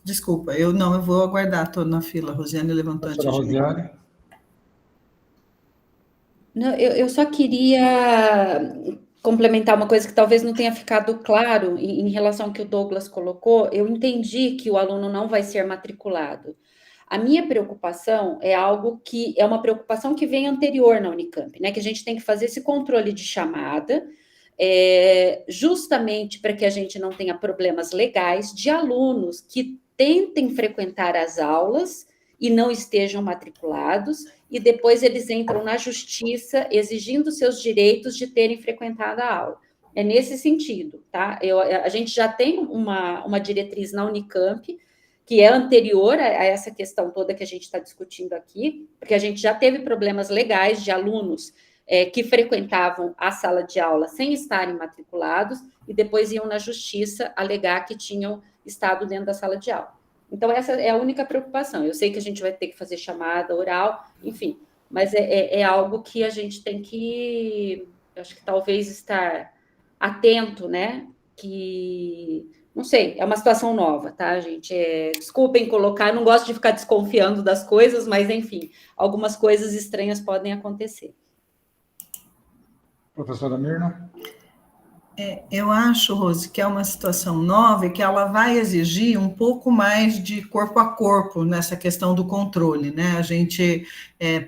Desculpa, eu vou aguardar, estou na fila. A Rosiane levantou antes de mim. Rosiane. Não, eu só queria complementar uma coisa que talvez não tenha ficado claro em relação ao que o Douglas colocou. Eu entendi que o aluno não vai ser matriculado. A minha preocupação é algo que é uma preocupação que vem anterior na Unicamp, né? Que a gente tem que fazer esse controle de chamada, justamente para que a gente não tenha problemas legais de alunos que tentem frequentar as aulas e não estejam matriculados, e depois eles entram na justiça exigindo seus direitos de terem frequentado a aula. É nesse sentido, tá? A gente já tem uma diretriz na Unicamp que é anterior a essa questão toda que a gente está discutindo aqui, porque a gente já teve problemas legais de alunos que frequentavam a sala de aula sem estarem matriculados e depois iam na justiça alegar que tinham estado dentro da sala de aula. Então, essa é a única preocupação. Eu sei que a gente vai ter que fazer chamada oral, enfim, mas é algo que a gente tem que, acho que talvez estar atento, né? Que, não sei, é uma situação nova, tá, gente? Desculpem colocar, não gosto de ficar desconfiando das coisas, mas, enfim, algumas coisas estranhas podem acontecer. Professora Mirna? Eu acho, Rose, que é uma situação nova e que ela vai exigir um pouco mais de corpo a corpo nessa questão do controle, né? A gente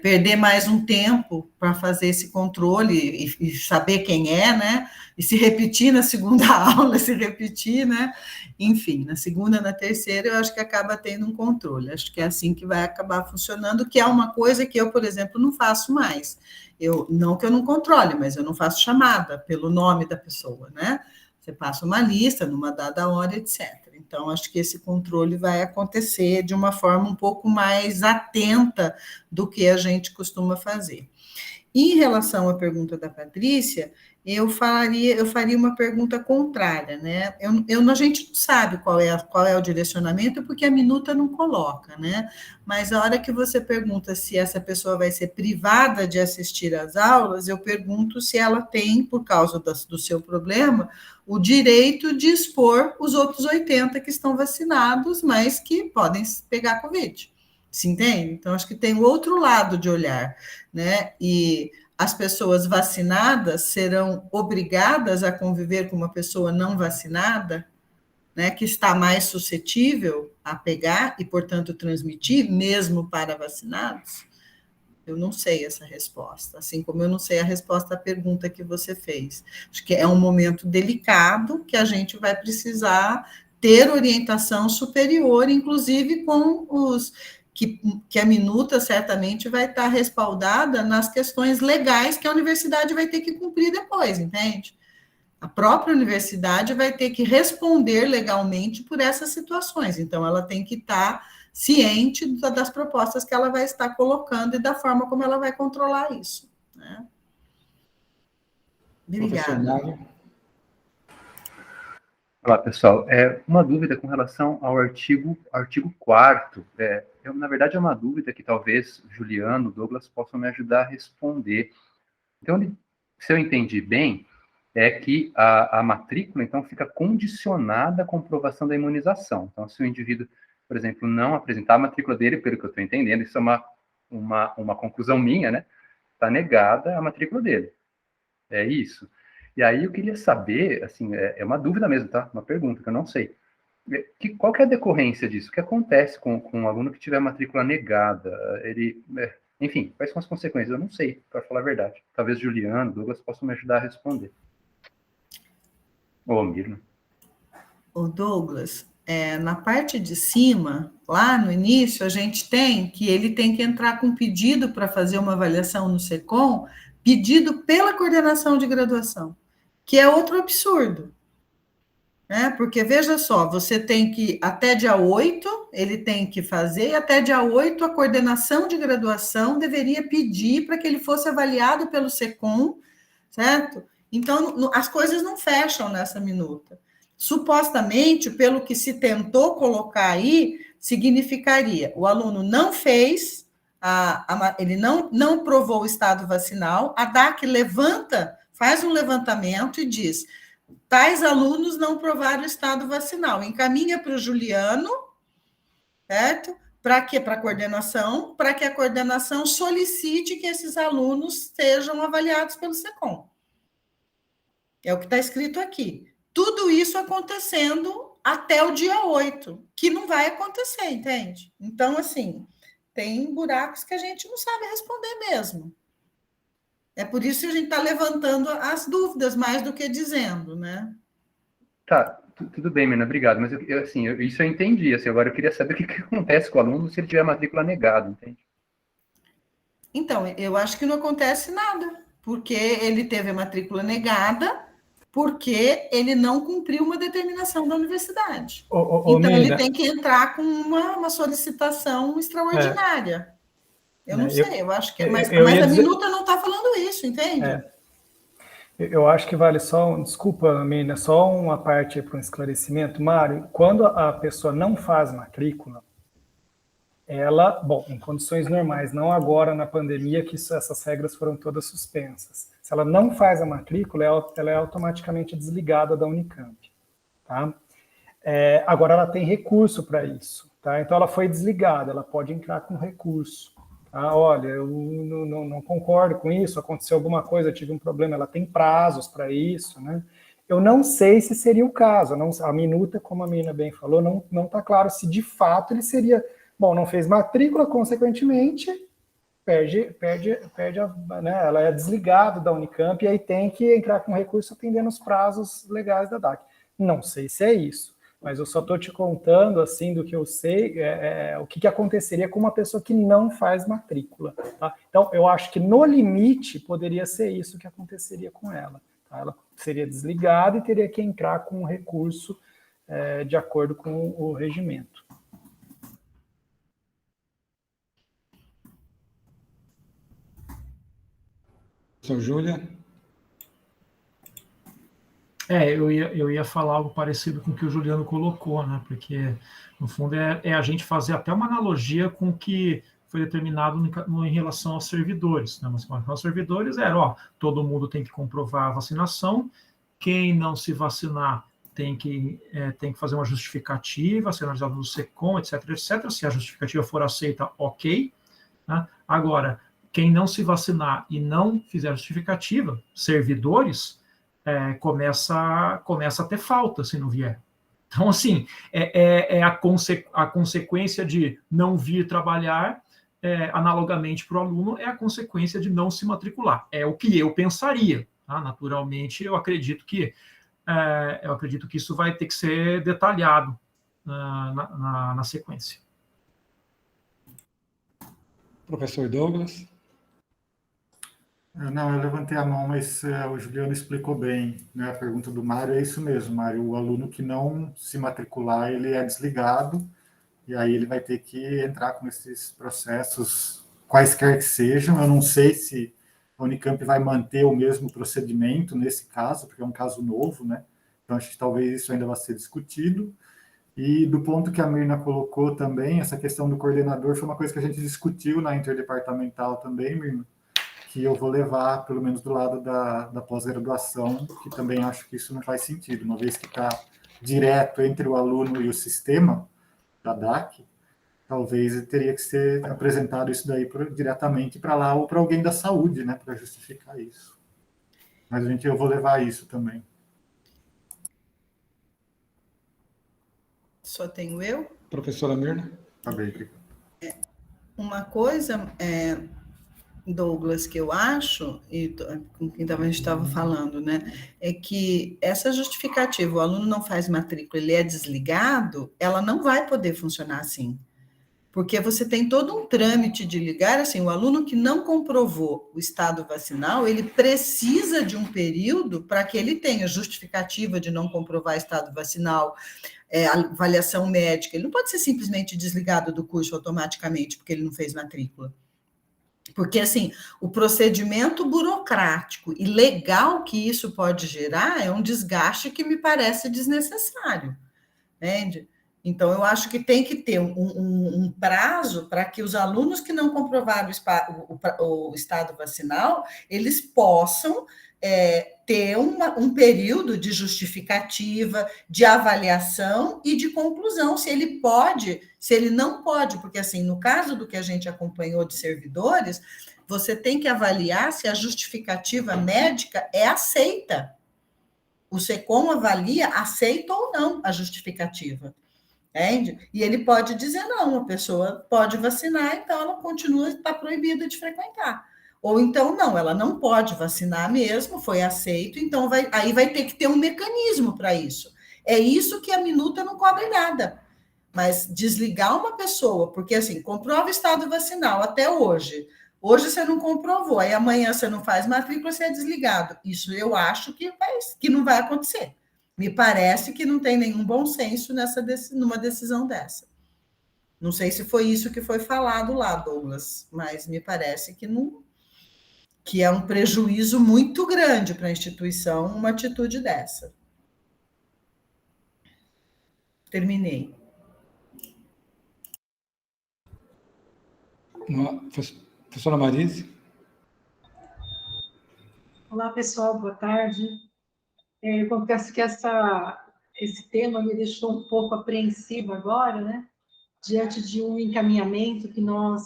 perder mais um tempo para fazer esse controle e saber quem é, né? E se repetir na segunda aula, se repetir, né? Enfim, na segunda, na terceira, eu acho que acaba tendo um controle. Acho que é assim que vai acabar funcionando, que é uma coisa que eu, por exemplo, não faço mais. Não que eu não controle, mas eu não faço chamada pelo nome da pessoa, né? Você passa uma lista numa dada hora, etc. Então, acho que esse controle vai acontecer de uma forma um pouco mais atenta do que a gente costuma fazer. Em relação à pergunta da Patrícia, eu faria uma pergunta contrária, né? A gente não sabe qual é o direcionamento, porque a minuta não coloca, né? Mas a hora que você pergunta se essa pessoa vai ser privada de assistir às aulas, eu pergunto se ela tem, por causa do seu problema, o direito de expor os outros 80 que estão vacinados, mas que podem pegar Covid. Se entende? Então, acho que tem o outro lado de olhar, né? E as pessoas vacinadas serão obrigadas a conviver com uma pessoa não vacinada, né? Que está mais suscetível a pegar e, portanto, transmitir, mesmo para vacinados? Eu não sei essa resposta, assim como eu não sei a resposta à pergunta que você fez. Acho que é um momento delicado que a gente vai precisar ter orientação superior, inclusive com os... Que a minuta certamente vai estar respaldada nas questões legais que a universidade vai ter que cumprir depois, entende? A própria universidade vai ter que responder legalmente por essas situações, então ela tem que estar ciente das propostas que ela vai estar colocando e da forma como ela vai controlar isso, né? Obrigada. Olá, pessoal. Uma dúvida com relação ao artigo 4º. Na verdade, é uma dúvida que talvez Juliano, Douglas possam me ajudar a responder. Então, se eu entendi bem, é que a matrícula, então, fica condicionada à comprovação da imunização. Então, se o indivíduo, por exemplo, não apresentar a matrícula dele, pelo que eu estou entendendo, isso é uma conclusão minha, né? Está negada a matrícula dele. É isso. E aí eu queria saber, assim, é uma dúvida mesmo, tá? Uma pergunta que eu não sei. Qual que é a decorrência disso? O que acontece com um aluno que tiver a matrícula negada? Enfim, quais são as consequências? Eu não sei, para falar a verdade. Talvez Juliano, Douglas possam me ajudar a responder. Ou Mirna. O Douglas, na parte de cima, lá no início, a gente tem que ele tem que entrar com pedido para fazer uma avaliação no SECOM, pedido pela coordenação de graduação, que é outro absurdo, né? Porque, veja só, você tem que, até dia 8, ele tem que fazer, e até dia 8, a coordenação de graduação deveria pedir para que ele fosse avaliado pelo SECOM, certo? Então, as coisas não fecham nessa minuta. Supostamente, pelo que se tentou colocar aí, significaria, o aluno não fez, ele não provou o estado vacinal, a DAC faz um levantamento e diz, tais alunos não provaram o estado vacinal, encaminha para o Juliano, certo? Para quê? Para a coordenação, para que a coordenação solicite que esses alunos sejam avaliados pelo SECOM. É o que está escrito aqui. Tudo isso acontecendo até o dia 8, que não vai acontecer, entende? Então, assim, tem buracos que a gente não sabe responder mesmo. É por isso que a gente está levantando as dúvidas mais do que dizendo, né? Tá, tudo bem, Mirna, obrigado. Mas isso eu entendi. Assim, agora eu queria saber o que acontece com o aluno se ele tiver a matrícula negada, entende? Então, eu acho que não acontece nada, porque ele teve a matrícula negada, porque ele não cumpriu uma determinação da universidade. Então, Mirna, ele tem que entrar com uma solicitação extraordinária. Eu não sei, eu acho que... Mas a minuta não está falando isso, entende? Eu acho que vale desculpa, Mirna, só uma parte para um esclarecimento. Mário, quando a pessoa não faz matrícula, ela, em condições normais, não agora na pandemia, que essas regras foram todas suspensas. Se ela não faz a matrícula, ela é automaticamente desligada da Unicamp. Tá? Agora, ela tem recurso para isso. Tá? Então, ela foi desligada, ela pode entrar com recurso. Tá? Olha, eu não concordo com isso, aconteceu alguma coisa, eu tive um problema, ela tem prazos para isso. Né? Eu não sei se seria o caso, a minuta, como a Mirna bem falou, não está claro se de fato ele seria... Bom, não fez matrícula, consequentemente, né, ela é desligada da Unicamp e aí tem que entrar com recurso atendendo os prazos legais da DAC. Não sei se é isso. Mas eu só estou te contando, assim, do que eu sei, o que aconteceria com uma pessoa que não faz matrícula. Tá? Então, eu acho que no limite poderia ser isso que aconteceria com ela. Tá? Ela seria desligada e teria que entrar com um recurso de acordo com o regimento. Professor Júlia? Eu ia falar algo parecido com o que o Juliano colocou, né? Porque, no fundo, é a gente fazer até uma analogia com o que foi determinado em relação aos servidores. Né? Mas com relação aos servidores todo mundo tem que comprovar a vacinação, quem não se vacinar tem que fazer uma justificativa, ser analisado no SECOM, etc., etc. Se a justificativa for aceita, ok. Né? Agora, quem não se vacinar e não fizer justificativa, servidores, começa a ter falta se não vier. Então, assim, a consequência de não vir trabalhar, analogamente para o aluno, é a consequência de não se matricular. É o que eu pensaria. Tá? Naturalmente, eu acredito que isso vai ter que ser detalhado na sequência. Professor Douglas? Não, eu levantei a mão, mas o Juliano explicou bem, né? A pergunta do Mário é isso mesmo, Mário. O aluno que não se matricular, ele é desligado, e aí ele vai ter que entrar com esses processos, quaisquer que sejam. Eu não sei se a Unicamp vai manter o mesmo procedimento nesse caso, porque é um caso novo, né? Então, acho que talvez isso ainda vai ser discutido. E do ponto que a Mirna colocou também, essa questão do coordenador foi uma coisa que a gente discutiu na interdepartamental também, Mirna, que eu vou levar, pelo menos do lado da pós-graduação, que também acho que isso não faz sentido, uma vez que está direto entre o aluno e o sistema da DAC, talvez teria que ser apresentado isso daí diretamente para lá ou para alguém da saúde, né, para justificar isso. Mas eu vou levar isso também. Só tenho eu? Professora Mirna? Tá bem, obrigado. Uma coisa, Douglas, que eu acho, e com quem a gente estava falando, né, é que essa justificativa, o aluno não faz matrícula, ele é desligado, ela não vai poder funcionar assim. Porque você tem todo um trâmite de ligar, assim, o aluno que não comprovou o estado vacinal, ele precisa de um período para que ele tenha justificativa de não comprovar estado vacinal, avaliação médica. Ele não pode ser simplesmente desligado do curso automaticamente porque ele não fez matrícula. Porque, assim, o procedimento burocrático e legal que isso pode gerar é um desgaste que me parece desnecessário, entende? Então, eu acho que tem que ter um prazo para que os alunos que não comprovaram o estado vacinal, eles possam ter um período de justificativa, de avaliação e de conclusão, se ele pode, se ele não pode, porque, assim, no caso do que a gente acompanhou de servidores, você tem que avaliar se a justificativa médica é aceita. O SECOM avalia, aceita ou não a justificativa. Entende? E ele pode dizer não, a pessoa pode vacinar, então ela continua, está proibida de frequentar. Ou então não, ela não pode vacinar mesmo, foi aceito, então aí vai ter que ter um mecanismo para isso. É isso que a minuta não cobre nada. Mas desligar uma pessoa, porque assim, comprova o estado vacinal até hoje. Hoje você não comprovou, aí amanhã você não faz matrícula, você é desligado. Isso eu acho que não vai acontecer. Me parece que não tem nenhum bom senso numa decisão dessa. Não sei se foi isso que foi falado lá, Douglas, mas me parece que é um prejuízo muito grande para a instituição uma atitude dessa. Terminei. Professora Marise? Olá, pessoal, boa tarde. Eu confesso que esse tema me deixou um pouco apreensiva agora, né? Diante de um encaminhamento que nós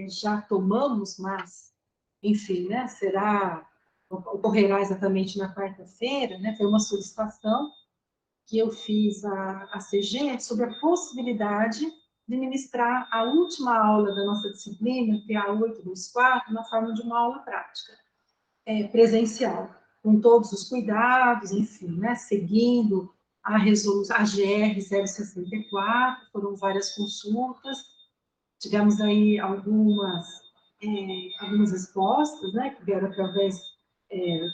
já tomamos, mas, enfim, né? Ocorrerá exatamente na quarta-feira, né? Foi uma solicitação que eu fiz à CG sobre a possibilidade de ministrar a última aula da nossa disciplina, que é a 824, na forma de uma aula prática, presencial, com todos os cuidados, enfim, né, seguindo a resolução, a GR 064, foram várias consultas, tivemos aí algumas respostas, né, que vieram através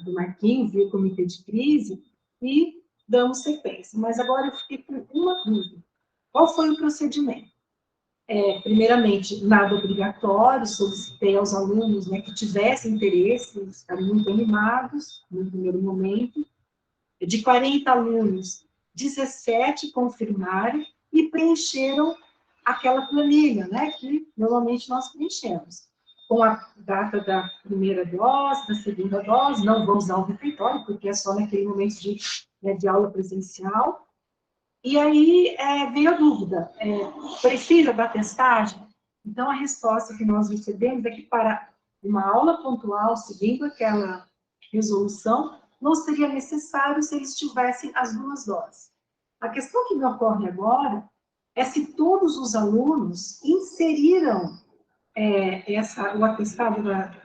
do Marquinhos, via comitê de crise, e damos sequência. Mas agora eu fiquei com uma dúvida. Qual foi o procedimento? Primeiramente, nada obrigatório, solicitei aos alunos, né, que tivessem interesse, eles ficaram muito animados no primeiro momento. De 40 alunos, 17 confirmaram e preencheram aquela planilha, né, que normalmente nós preenchemos, com a data da primeira dose, da segunda dose, não vamos dar um refeitório, porque é só naquele momento de aula presencial. E aí veio a dúvida, precisa da testagem? Então, a resposta que nós recebemos é que para uma aula pontual, seguindo aquela resolução, não seria necessário se eles tivessem as 2 doses. A questão que me ocorre agora é se todos os alunos inseriram o atestado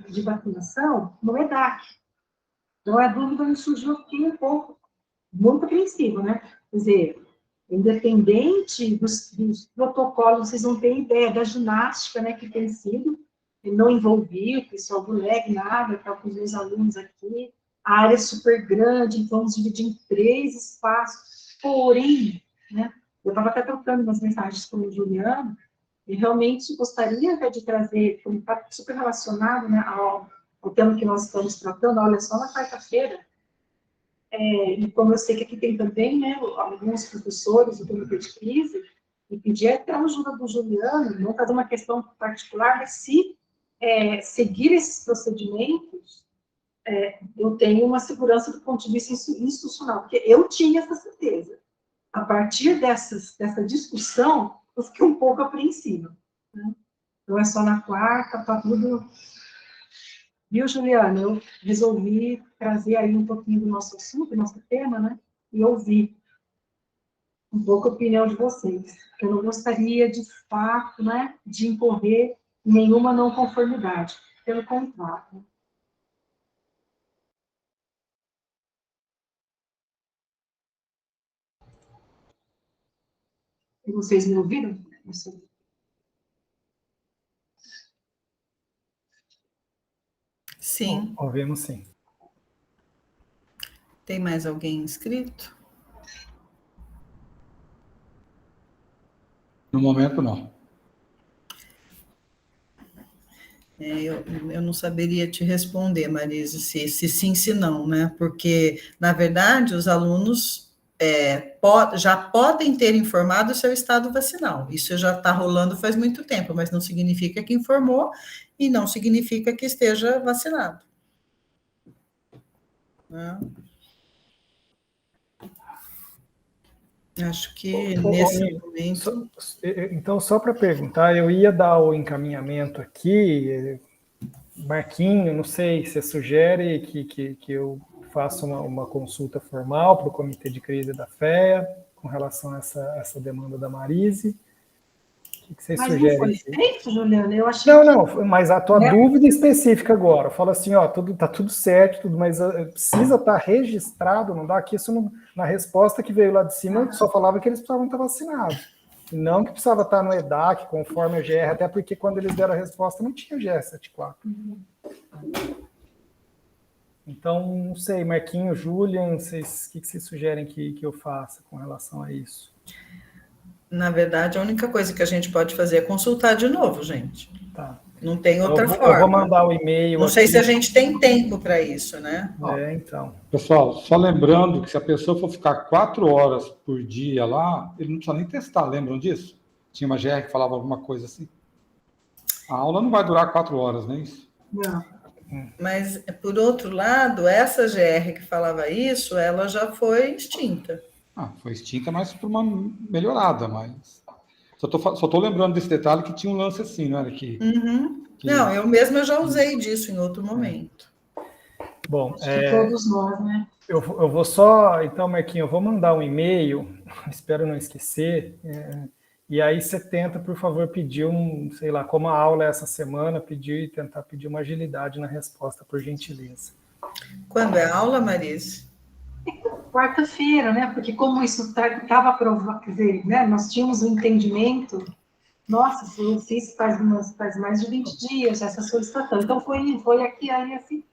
de vacinação no EDAC. Então, a dúvida me surgiu aqui um pouco, muito apreensiva, né? Quer dizer, independente dos protocolos, vocês não têm ideia da ginástica, né, que tem sido, não envolvi o pessoal do LEG, nada, está com os meus alunos aqui, a área é super grande, então vamos dividir em 3 espaços, porém, né, eu estava até trocando umas mensagens com o Juliano, e realmente gostaria de trazer, como está super relacionado, né, ao tema que nós estamos tratando, olha só, na quarta-feira, e como eu sei que aqui tem também, né, alguns professores do comitê de crise, e pedir até a ajuda do Juliano, não fazer uma questão particular, mas se seguir esses procedimentos, eu tenho uma segurança do ponto de vista institucional, porque eu tinha essa certeza. A partir dessa discussão, eu fiquei um pouco apreensiva, né? Então, é só na quarta, está tudo... Viu, Juliana? Eu resolvi trazer aí um pouquinho do nosso assunto, do nosso tema, né? E ouvir um pouco a opinião de vocês. Eu não gostaria, de fato, né, de incorrer em nenhuma não conformidade. Pelo contrário. E vocês me ouviram? Sim. Ouvimos sim. Tem mais alguém inscrito? No momento, não. Eu não saberia te responder, Marise, se sim, se não, né? Porque, na verdade, os alunos já podem ter informado o seu estado vacinal. Isso já está rolando faz muito tempo, mas não significa que informou e não significa que esteja vacinado. Né? Acho que nesse momento... Então, só para perguntar, eu ia dar o encaminhamento aqui, Marquinho, não sei, você sugere que eu faça uma consulta formal para o Comitê de Crise da FEA com relação a essa demanda da Marise? O que vocês sugerem? Mas não foi feito, Juliana? Eu achei não, mas a tua dúvida específica agora, fala assim, ó, tá tudo certo, mas precisa estar registrado, não dá aqui, isso na resposta que veio lá de cima, só falava que eles precisavam estar vacinados, não que precisava estar no EDAC, conforme a GR, até porque quando eles deram a resposta não tinha GR74. Então, não sei, Marquinho, Julian, o que vocês sugerem que eu faça com relação a isso? Na verdade, a única coisa que a gente pode fazer é consultar de novo, gente. Tá. Não tem outra forma. Eu vou mandar o e-mail. Não sei se a gente tem tempo para isso, né? Então. Pessoal, só lembrando que se a pessoa for ficar 4 horas por dia lá, ele não precisa nem testar, lembram disso? Tinha uma GR que falava alguma coisa assim. A aula não vai durar 4 horas, nem isso. Não. Mas, por outro lado, essa GR que falava isso, ela já foi extinta. Foi extinta, mas por uma melhorada, mas... Só estou lembrando desse detalhe que tinha um lance assim, não era? Não, eu mesma já usei disso em outro momento. Bom, todos nós, né? Eu vou só... Então, Marquinhos, eu vou mandar um e-mail, espero não esquecer, e aí você tenta, por favor, pedir sei lá, como a aula é essa semana, tentar pedir uma agilidade na resposta, por gentileza. Quando é aula, Marise? Quarta-feira, né? Porque como isso estava aprovado, quer dizer, né? Nós tínhamos um entendimento. Nossa, eu fiz faz mais de 20 dias essa solicitação. Então foi aqui aí assim.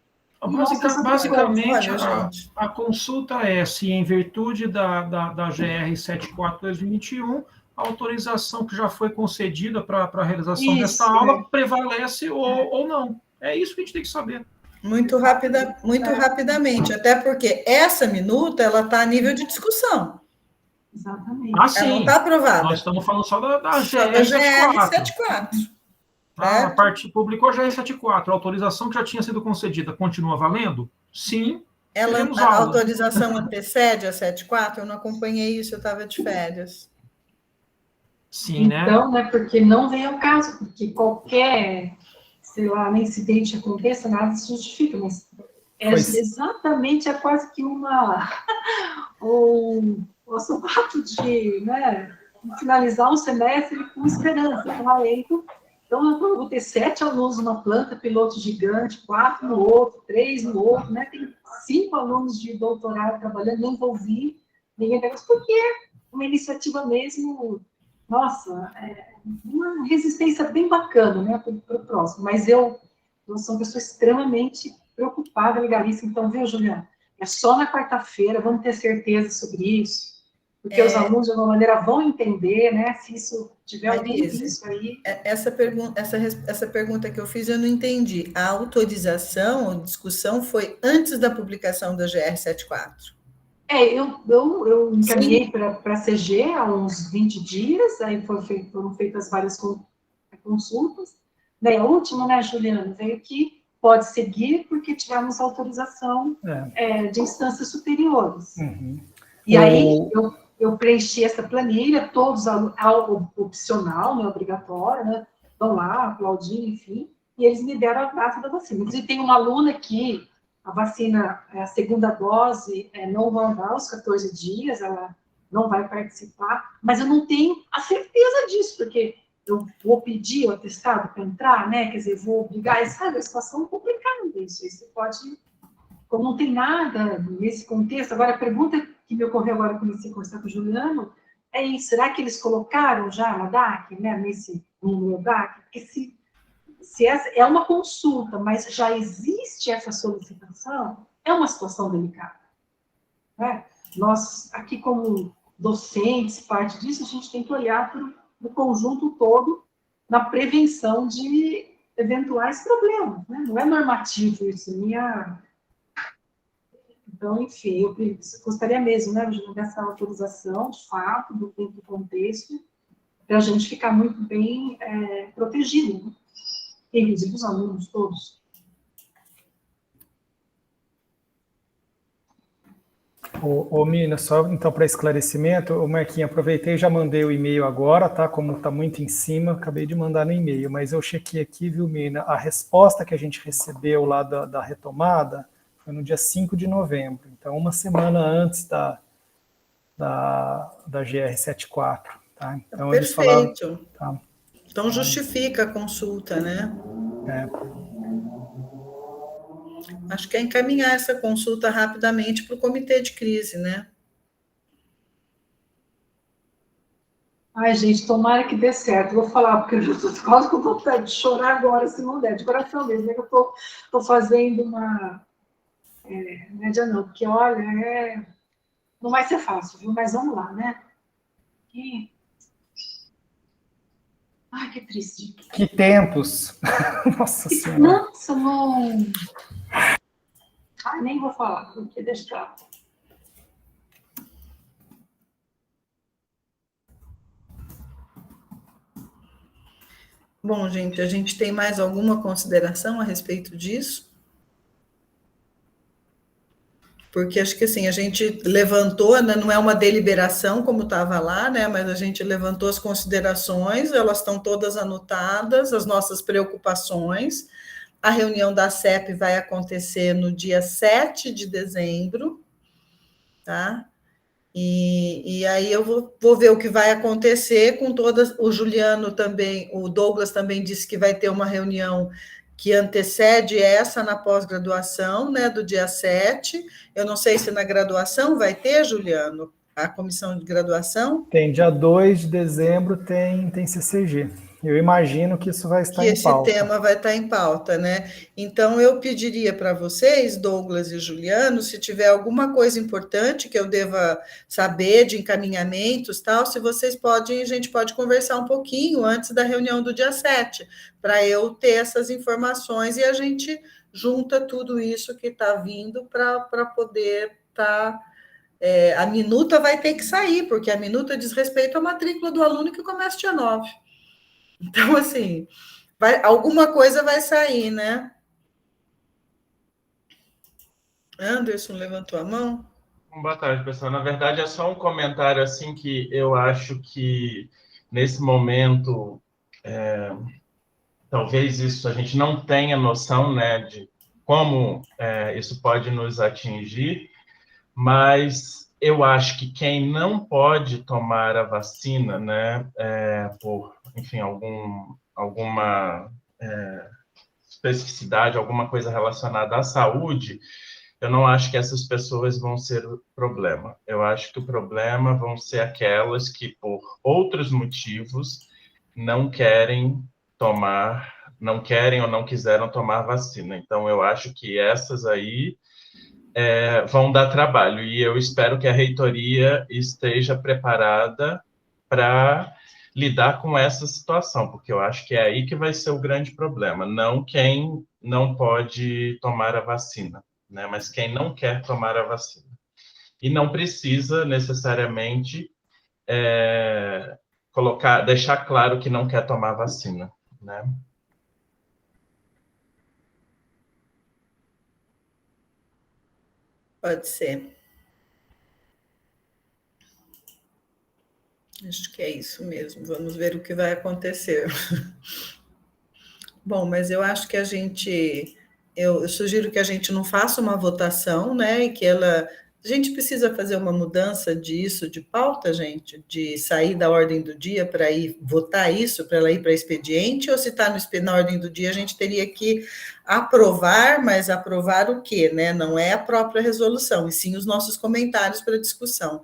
Basicamente, Olha, gente. a consulta é se, em virtude da GR 74/2021, a autorização que já foi concedida para a realização desta aula prevalece ou não. É isso que a gente tem que saber. Muito rapidamente, até porque essa minuta ela está a nível de discussão. Exatamente. Ela não está aprovada. Nós estamos falando só da GR 74. A parte publicou a GR 74. A autorização que já tinha sido concedida continua valendo? Sim. A autorização antecede a 74? Eu não acompanhei isso, eu estava de férias. Sim, né? Então, né, porque não vem ao caso, porque qualquer, sei lá, incidente aconteça, nada se justifica, mas exatamente, é quase que um fato de, né, finalizar um semestre com esperança, então eu vou ter 7 alunos numa planta, piloto gigante, 4 no outro, 3 no outro, né, tem 5 alunos de doutorado trabalhando, não envolvi ninguém, porque é uma iniciativa mesmo, nossa, uma resistência bem bacana, né, para o próximo, mas eu sou uma pessoa extremamente preocupada, legalista, então, viu, Juliana, é só na quarta-feira, vamos ter certeza sobre isso, porque os alunos, de alguma maneira, vão entender, né, se isso tiver algum risco aí. Essa pergunta que eu fiz, eu não entendi. A autorização ou discussão foi antes da publicação da GR 74? Eu encaminhei para a CG há uns 20 dias, aí foram feitas várias consultas. Daí a última, né, Juliana, veio que pode seguir porque tivemos autorização de instâncias superiores. Uhum. E aí eu preenchi essa planilha, todos opcional, não é obrigatório, né? Vão lá, aplaudir, enfim, e eles me deram a data da vacina. Inclusive, tem uma aluna que a vacina, a segunda dose, não vai dar aos 14 dias, ela não vai participar, mas eu não tenho a certeza disso, porque eu vou pedir o atestado para entrar, né? Quer dizer, vou obrigar, sabe, a situação complicada isso. Aí você pode, como não tem nada nesse contexto, agora a pergunta que me ocorreu agora quando comecei a conversar com o Juliano é isso, será que eles colocaram já na DAC, né, no DAC? Porque se essa é uma consulta, mas já existe essa solicitação, é uma situação delicada. Né? Nós, aqui como docentes, parte disso, a gente tem que olhar para o conjunto todo na prevenção de eventuais problemas. Né? Não é normativo isso, Então, enfim, eu gostaria mesmo, né, dessa autorização, de fato, do contexto, para a gente ficar muito bem protegido, né? Inclusive os alunos todos. Mina, só então para esclarecimento, o Marquinhos, aproveitei e já mandei o e-mail agora, tá? Como está muito em cima, acabei de mandar no e-mail, mas eu chequei aqui, viu, Mina? A resposta que a gente recebeu lá da retomada foi no dia 5 de novembro, então uma semana antes da GR 74, tá? Então, perfeito. Eles falaram, tá? Então justifica a consulta, né? Acho que é encaminhar essa consulta rapidamente para o comitê de crise, né? Ai, gente, tomara que dê certo. Vou falar, porque eu já estou quase com vontade de chorar agora, se não der, de coração mesmo, né? Que eu estou fazendo uma... média não, porque, olha, não vai ser fácil, viu? Mas vamos lá, né? Ai, que triste. Que tempos! Nossa Senhora! Nossa, não... Ai, nem vou falar, porque deixa pra lá. Bom, gente, a gente tem mais alguma consideração a respeito disso? Porque acho que assim, a gente levantou, né, não é uma deliberação como estava lá, né, mas a gente levantou as considerações, elas estão todas anotadas, as nossas preocupações. A reunião da CEP vai acontecer no dia 7 de dezembro, tá? E aí eu vou ver o que vai acontecer com todas. O Juliano também, o Douglas também disse que vai ter uma reunião que antecede essa na pós-graduação, né, do dia 7. Eu não sei se na graduação vai ter, Juliano, a comissão de graduação. Tem, dia 2 de dezembro tem CCG. Eu imagino que isso vai estar em pauta. Que esse tema vai estar em pauta, né? Então, eu pediria para vocês, Douglas e Juliano, se tiver alguma coisa importante que eu deva saber de encaminhamentos, tal, se vocês podem, a gente pode conversar um pouquinho antes da reunião do dia 7, para eu ter essas informações e a gente junta tudo isso que está vindo para poder estar... a minuta vai ter que sair, porque a minuta diz respeito à matrícula do aluno que começa dia 9. Então, assim, alguma coisa vai sair, né? Anderson levantou a mão. Boa tarde, pessoal. Na verdade, é só um comentário assim que eu acho que, nesse momento, talvez isso a gente não tenha noção, né, de como isso pode nos atingir, mas eu acho que quem não pode tomar a vacina, né, por, enfim, alguma especificidade, alguma coisa relacionada à saúde, eu não acho que essas pessoas vão ser o problema. Eu acho que o problema vão ser aquelas que, por outros motivos, não querem ou não quiseram tomar vacina. Então, eu acho que essas aí vão dar trabalho, e eu espero que a reitoria esteja preparada para lidar com essa situação, porque eu acho que é aí que vai ser o grande problema, não quem não pode tomar a vacina, né, mas quem não quer tomar a vacina. E não precisa necessariamente deixar claro que não quer tomar a vacina, né? Pode ser. Acho que é isso mesmo. Vamos ver o que vai acontecer. Bom, mas eu acho que eu sugiro que a gente não faça uma votação, né? E que a gente precisa fazer uma mudança disso, de pauta, gente, de sair da ordem do dia para ir votar isso, para ela ir para expediente, ou se está na ordem do dia, a gente teria que aprovar, mas aprovar o quê, né? Não é a própria resolução, e sim os nossos comentários para discussão.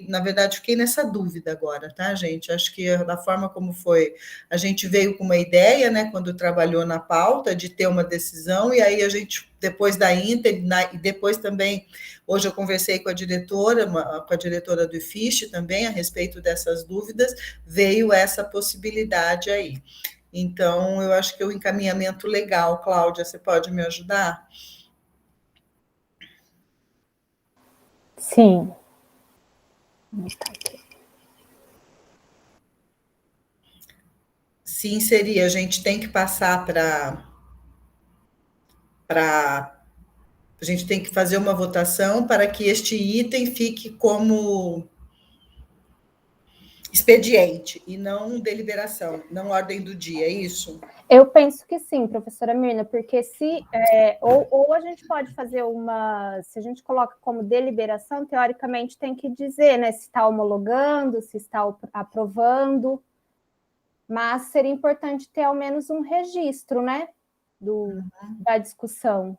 Na verdade, fiquei nessa dúvida agora, tá, gente? Acho que da forma como foi, a gente veio com uma ideia, né, quando trabalhou na pauta, de ter uma decisão, e aí a gente, depois da Inter, e depois também, hoje eu conversei com a diretora do IFISH também, a respeito dessas dúvidas, veio essa possibilidade aí. Então, eu acho que é um encaminhamento legal. Cláudia, você pode me ajudar? Sim. Sim, seria. A gente tem que passar a gente tem que fazer uma votação para que este item fique como expediente e não deliberação, não ordem do dia, é isso? Eu penso que sim, professora Mirna, porque ou a gente pode fazer se a gente coloca como deliberação, teoricamente tem que dizer, né, se está homologando, se está aprovando, mas seria importante ter ao menos um registro, né, da discussão.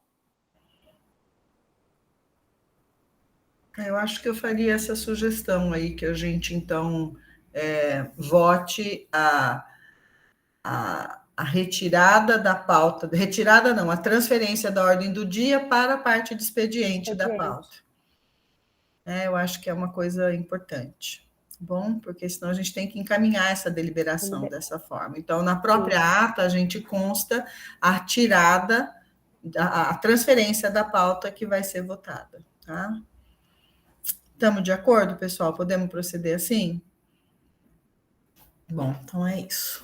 Eu acho que eu faria essa sugestão aí, que a gente, então, vote a retirada da pauta, a transferência da ordem do dia para a parte de expediente da pauta. Eu acho que é uma coisa importante, bom? Porque senão a gente tem que encaminhar essa deliberação dessa forma. Então, na própria ata, a gente consta a tirada, a transferência da pauta que vai ser votada, tá? Estamos de acordo, pessoal? Podemos proceder assim? Bom, então é isso.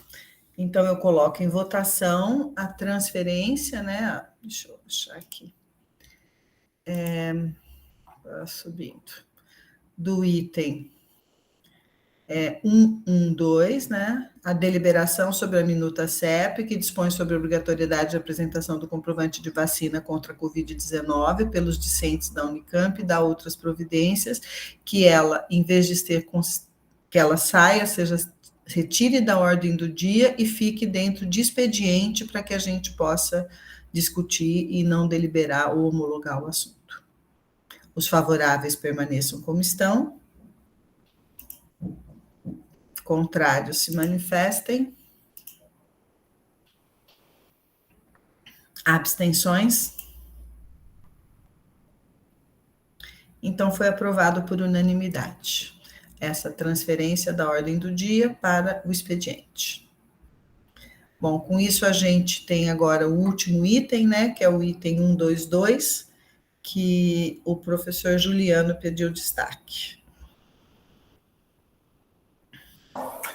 Então, eu coloco em votação a transferência, né? Deixa eu achar aqui. Subindo. Do item 112, né? A deliberação sobre a minuta CEP, que dispõe sobre a obrigatoriedade de apresentação do comprovante de vacina contra a Covid-19 pelos discentes da Unicamp e da outras providências, que ela, em vez de que ela seja retire da ordem do dia e fique dentro de expediente para que a gente possa discutir e não deliberar ou homologar o assunto. Os favoráveis permaneçam como estão. Contrários se manifestem. Abstenções? Então, foi aprovado por unanimidade essa transferência da ordem do dia para o expediente. Bom, com isso a gente tem agora o último item, né, que é o item 122, que o professor Juliano pediu destaque.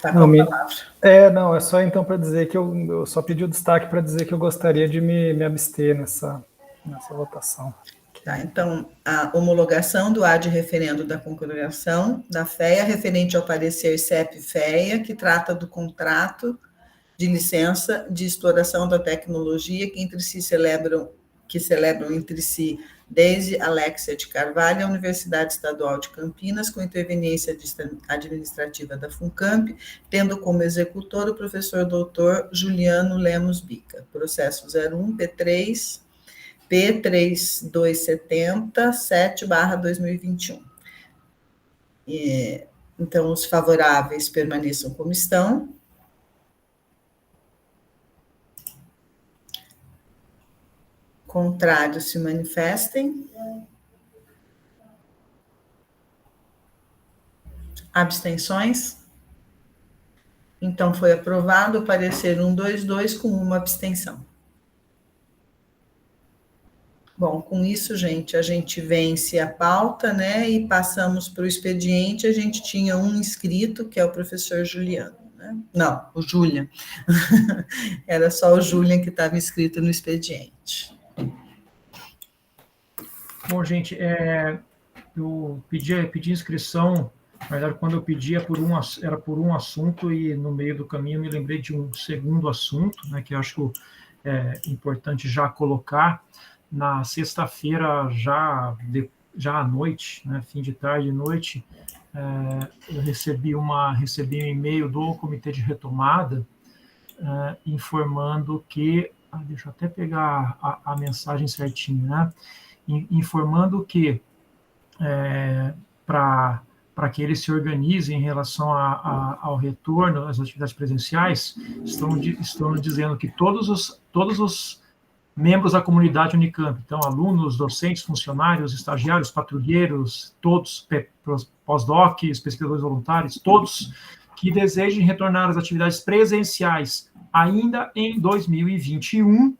Tá com a palavra. Não, é só então para dizer que eu só pedi o destaque para dizer que eu gostaria de me abster nessa votação. Tá, então, a homologação do ad referendo da congregação da FEA, referente ao parecer CEP-FEA, que trata do contrato de licença de exploração da tecnologia que celebram entre si Daisy Alexia de Carvalho, a Universidade Estadual de Campinas, com interveniência administrativa da FUNCAMP, tendo como executor o professor doutor Juliano Lemos Bica. Processo 01 P3 P3270 7/2021. Então, os favoráveis permaneçam como estão. Contrários se manifestem. Abstenções? Então, foi aprovado o parecer 122 com uma abstenção. Bom, com isso, gente, a gente vence a pauta, né, e passamos para o expediente. A gente tinha um inscrito, que é o professor Juliano, né? Não, o Julian. Era só o Julian que estava inscrito no expediente. Bom, gente, eu pedi inscrição, na verdade, quando eu pedi era por um assunto, e no meio do caminho eu me lembrei de um segundo assunto, né, que eu acho importante já colocar. Na sexta-feira, já à noite, né, fim de tarde e noite, eu recebi um e-mail do Comitê de Retomada, informando que, deixa eu até pegar a mensagem certinho, né, informando que, para que eles se organizem em relação ao retorno às atividades presenciais, estão dizendo que todos os membros da comunidade Unicamp, então alunos, docentes, funcionários, estagiários, patrulheiros, todos, pós-docs, pesquisadores voluntários, todos que desejem retornar às atividades presenciais ainda em 2021,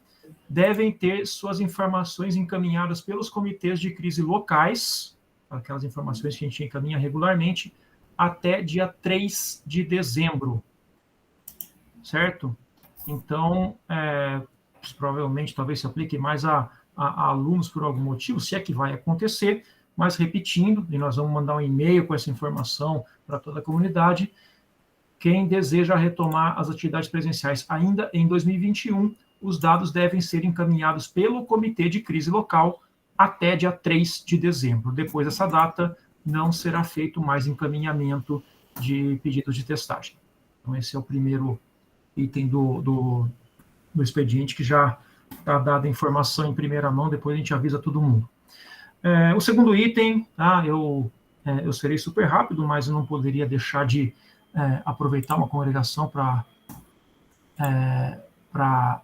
devem ter suas informações encaminhadas pelos comitês de crise locais, aquelas informações que a gente encaminha regularmente, até dia 3 de dezembro, certo? Então, provavelmente, talvez se aplique mais a alunos por algum motivo, se é que vai acontecer, mas repetindo, e nós vamos mandar um e-mail com essa informação para toda a comunidade, quem deseja retomar as atividades presenciais ainda em 2021, os dados devem ser encaminhados pelo Comitê de Crise Local até dia 3 de dezembro. Depois dessa data, não será feito mais encaminhamento de pedidos de testagem. Então, esse é o primeiro item do expediente, que já está dada a informação em primeira mão, depois a gente avisa todo mundo. O segundo item, tá, eu serei super rápido, mas eu não poderia deixar de aproveitar uma congregação para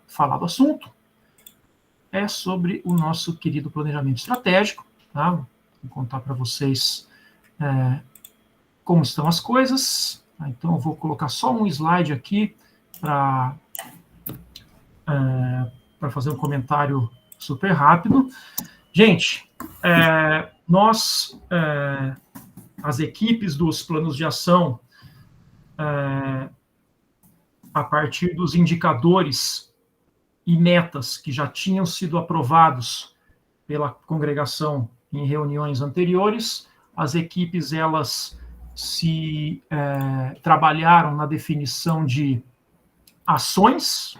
falar do assunto. É sobre o nosso querido planejamento estratégico, tá? Vou contar para vocês como estão as coisas. Então, eu vou colocar só um slide aqui para fazer um comentário super rápido. Gente, as equipes dos planos de ação, a partir dos indicadores e metas que já tinham sido aprovados pela congregação em reuniões anteriores, as equipes, elas trabalharam na definição de ações,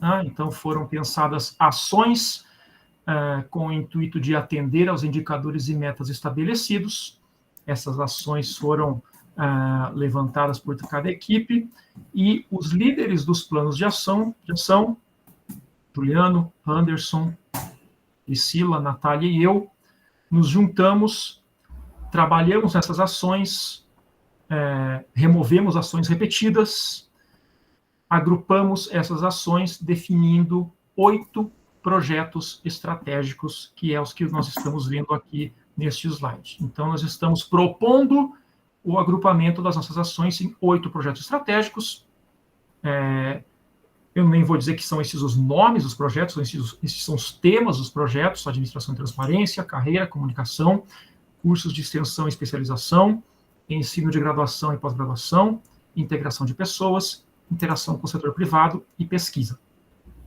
né? Então foram pensadas ações com o intuito de atender aos indicadores e metas estabelecidos. Essas ações foram levantadas por cada equipe, e os líderes dos planos de ação, Juliano, Anderson, Priscila, Natália e eu, nos juntamos, trabalhamos nessas ações, removemos ações repetidas, agrupamos essas ações, definindo 8 projetos estratégicos, que é os que nós estamos vendo aqui neste slide. Então, nós estamos propondo o agrupamento das nossas ações em 8 projetos estratégicos. Eu nem vou dizer que são esses os nomes dos projetos, esses são os temas dos projetos: administração e transparência, carreira, comunicação, cursos de extensão e especialização, ensino de graduação e pós-graduação, integração de pessoas, interação com o setor privado e pesquisa.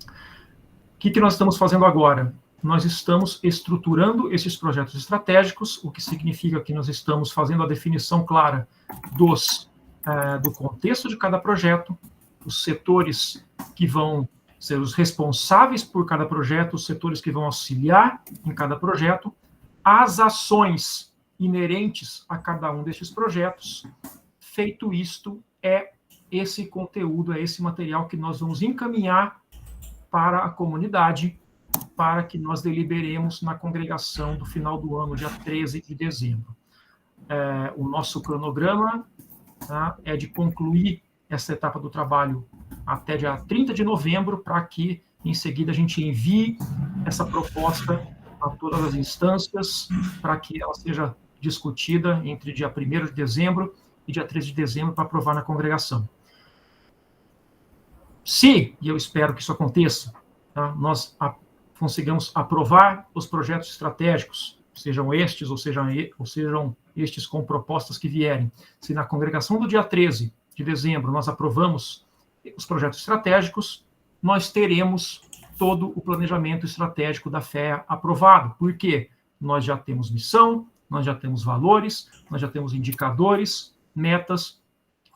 O que nós estamos fazendo agora? Nós estamos estruturando esses projetos estratégicos, o que significa que nós estamos fazendo a definição clara do contexto de cada projeto, os setores que vão ser os responsáveis por cada projeto, os setores que vão auxiliar em cada projeto, as ações inerentes a cada um destes projetos. Feito isto, esse conteúdo, esse material que nós vamos encaminhar para a comunidade, para que nós deliberemos na congregação do final do ano, dia 13 de dezembro. O nosso cronograma é de concluir essa etapa do trabalho até dia 30 de novembro, para que, em seguida, a gente envie essa proposta a todas as instâncias, para que ela seja discutida entre dia 1º de dezembro e dia 13 de dezembro, para aprovar na congregação. Se, e eu espero que isso aconteça, nós consigamos aprovar os projetos estratégicos, sejam estes ou sejam estes com propostas que vierem, se na congregação do dia 13 de dezembro nós aprovamos os projetos estratégicos, nós teremos todo o planejamento estratégico da FEA aprovado. Por quê? Nós já temos missão, nós já temos valores, nós já temos indicadores, metas,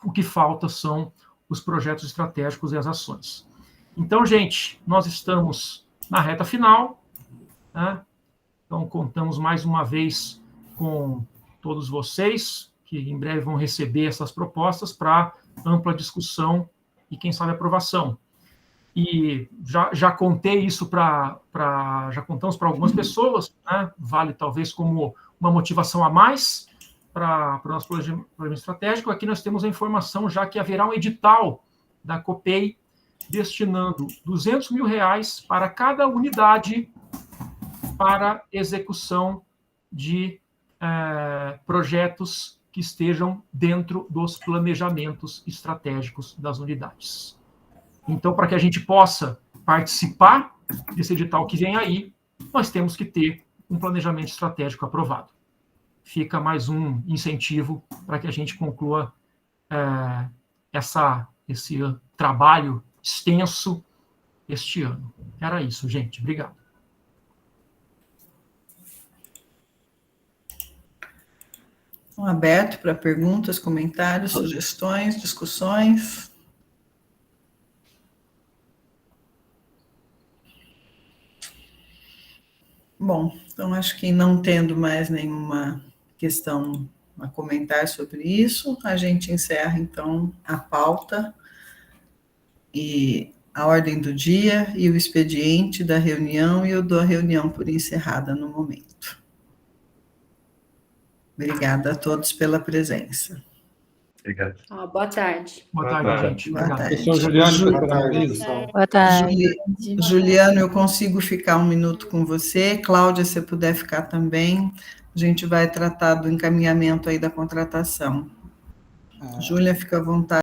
o que falta são os projetos estratégicos e as ações. Então, gente, nós estamos na reta final, né? Então, contamos mais uma vez com todos vocês, que em breve vão receber essas propostas para ampla discussão e, quem sabe, aprovação. E já contei isso já contamos para algumas pessoas, né? Vale talvez como uma motivação a mais para o nosso planejamento estratégico. Aqui nós temos a informação já que haverá um edital da COPEI destinando R$200 mil para cada unidade para execução de projetos que estejam dentro dos planejamentos estratégicos das unidades. Então, para que a gente possa participar desse edital que vem aí, nós temos que ter um planejamento estratégico aprovado. Fica mais um incentivo para que a gente conclua esse trabalho extenso este ano. Era isso, gente. Obrigado. Aberto para perguntas, comentários, sugestões, discussões. Bom, então acho que não tendo mais nenhuma questão a comentar sobre isso, a gente encerra então a pauta e a ordem do dia e o expediente da reunião, e eu dou a reunião por encerrada no momento. Obrigada a todos pela presença. Obrigado. Boa tarde. Boa tarde, gente. Boa tarde. Professor Juliano, Boa tarde. Juliano, eu consigo ficar 1 minuto com você. Cláudia, se puder ficar também, a gente vai tratar do encaminhamento aí da contratação. Júlia, fica à vontade.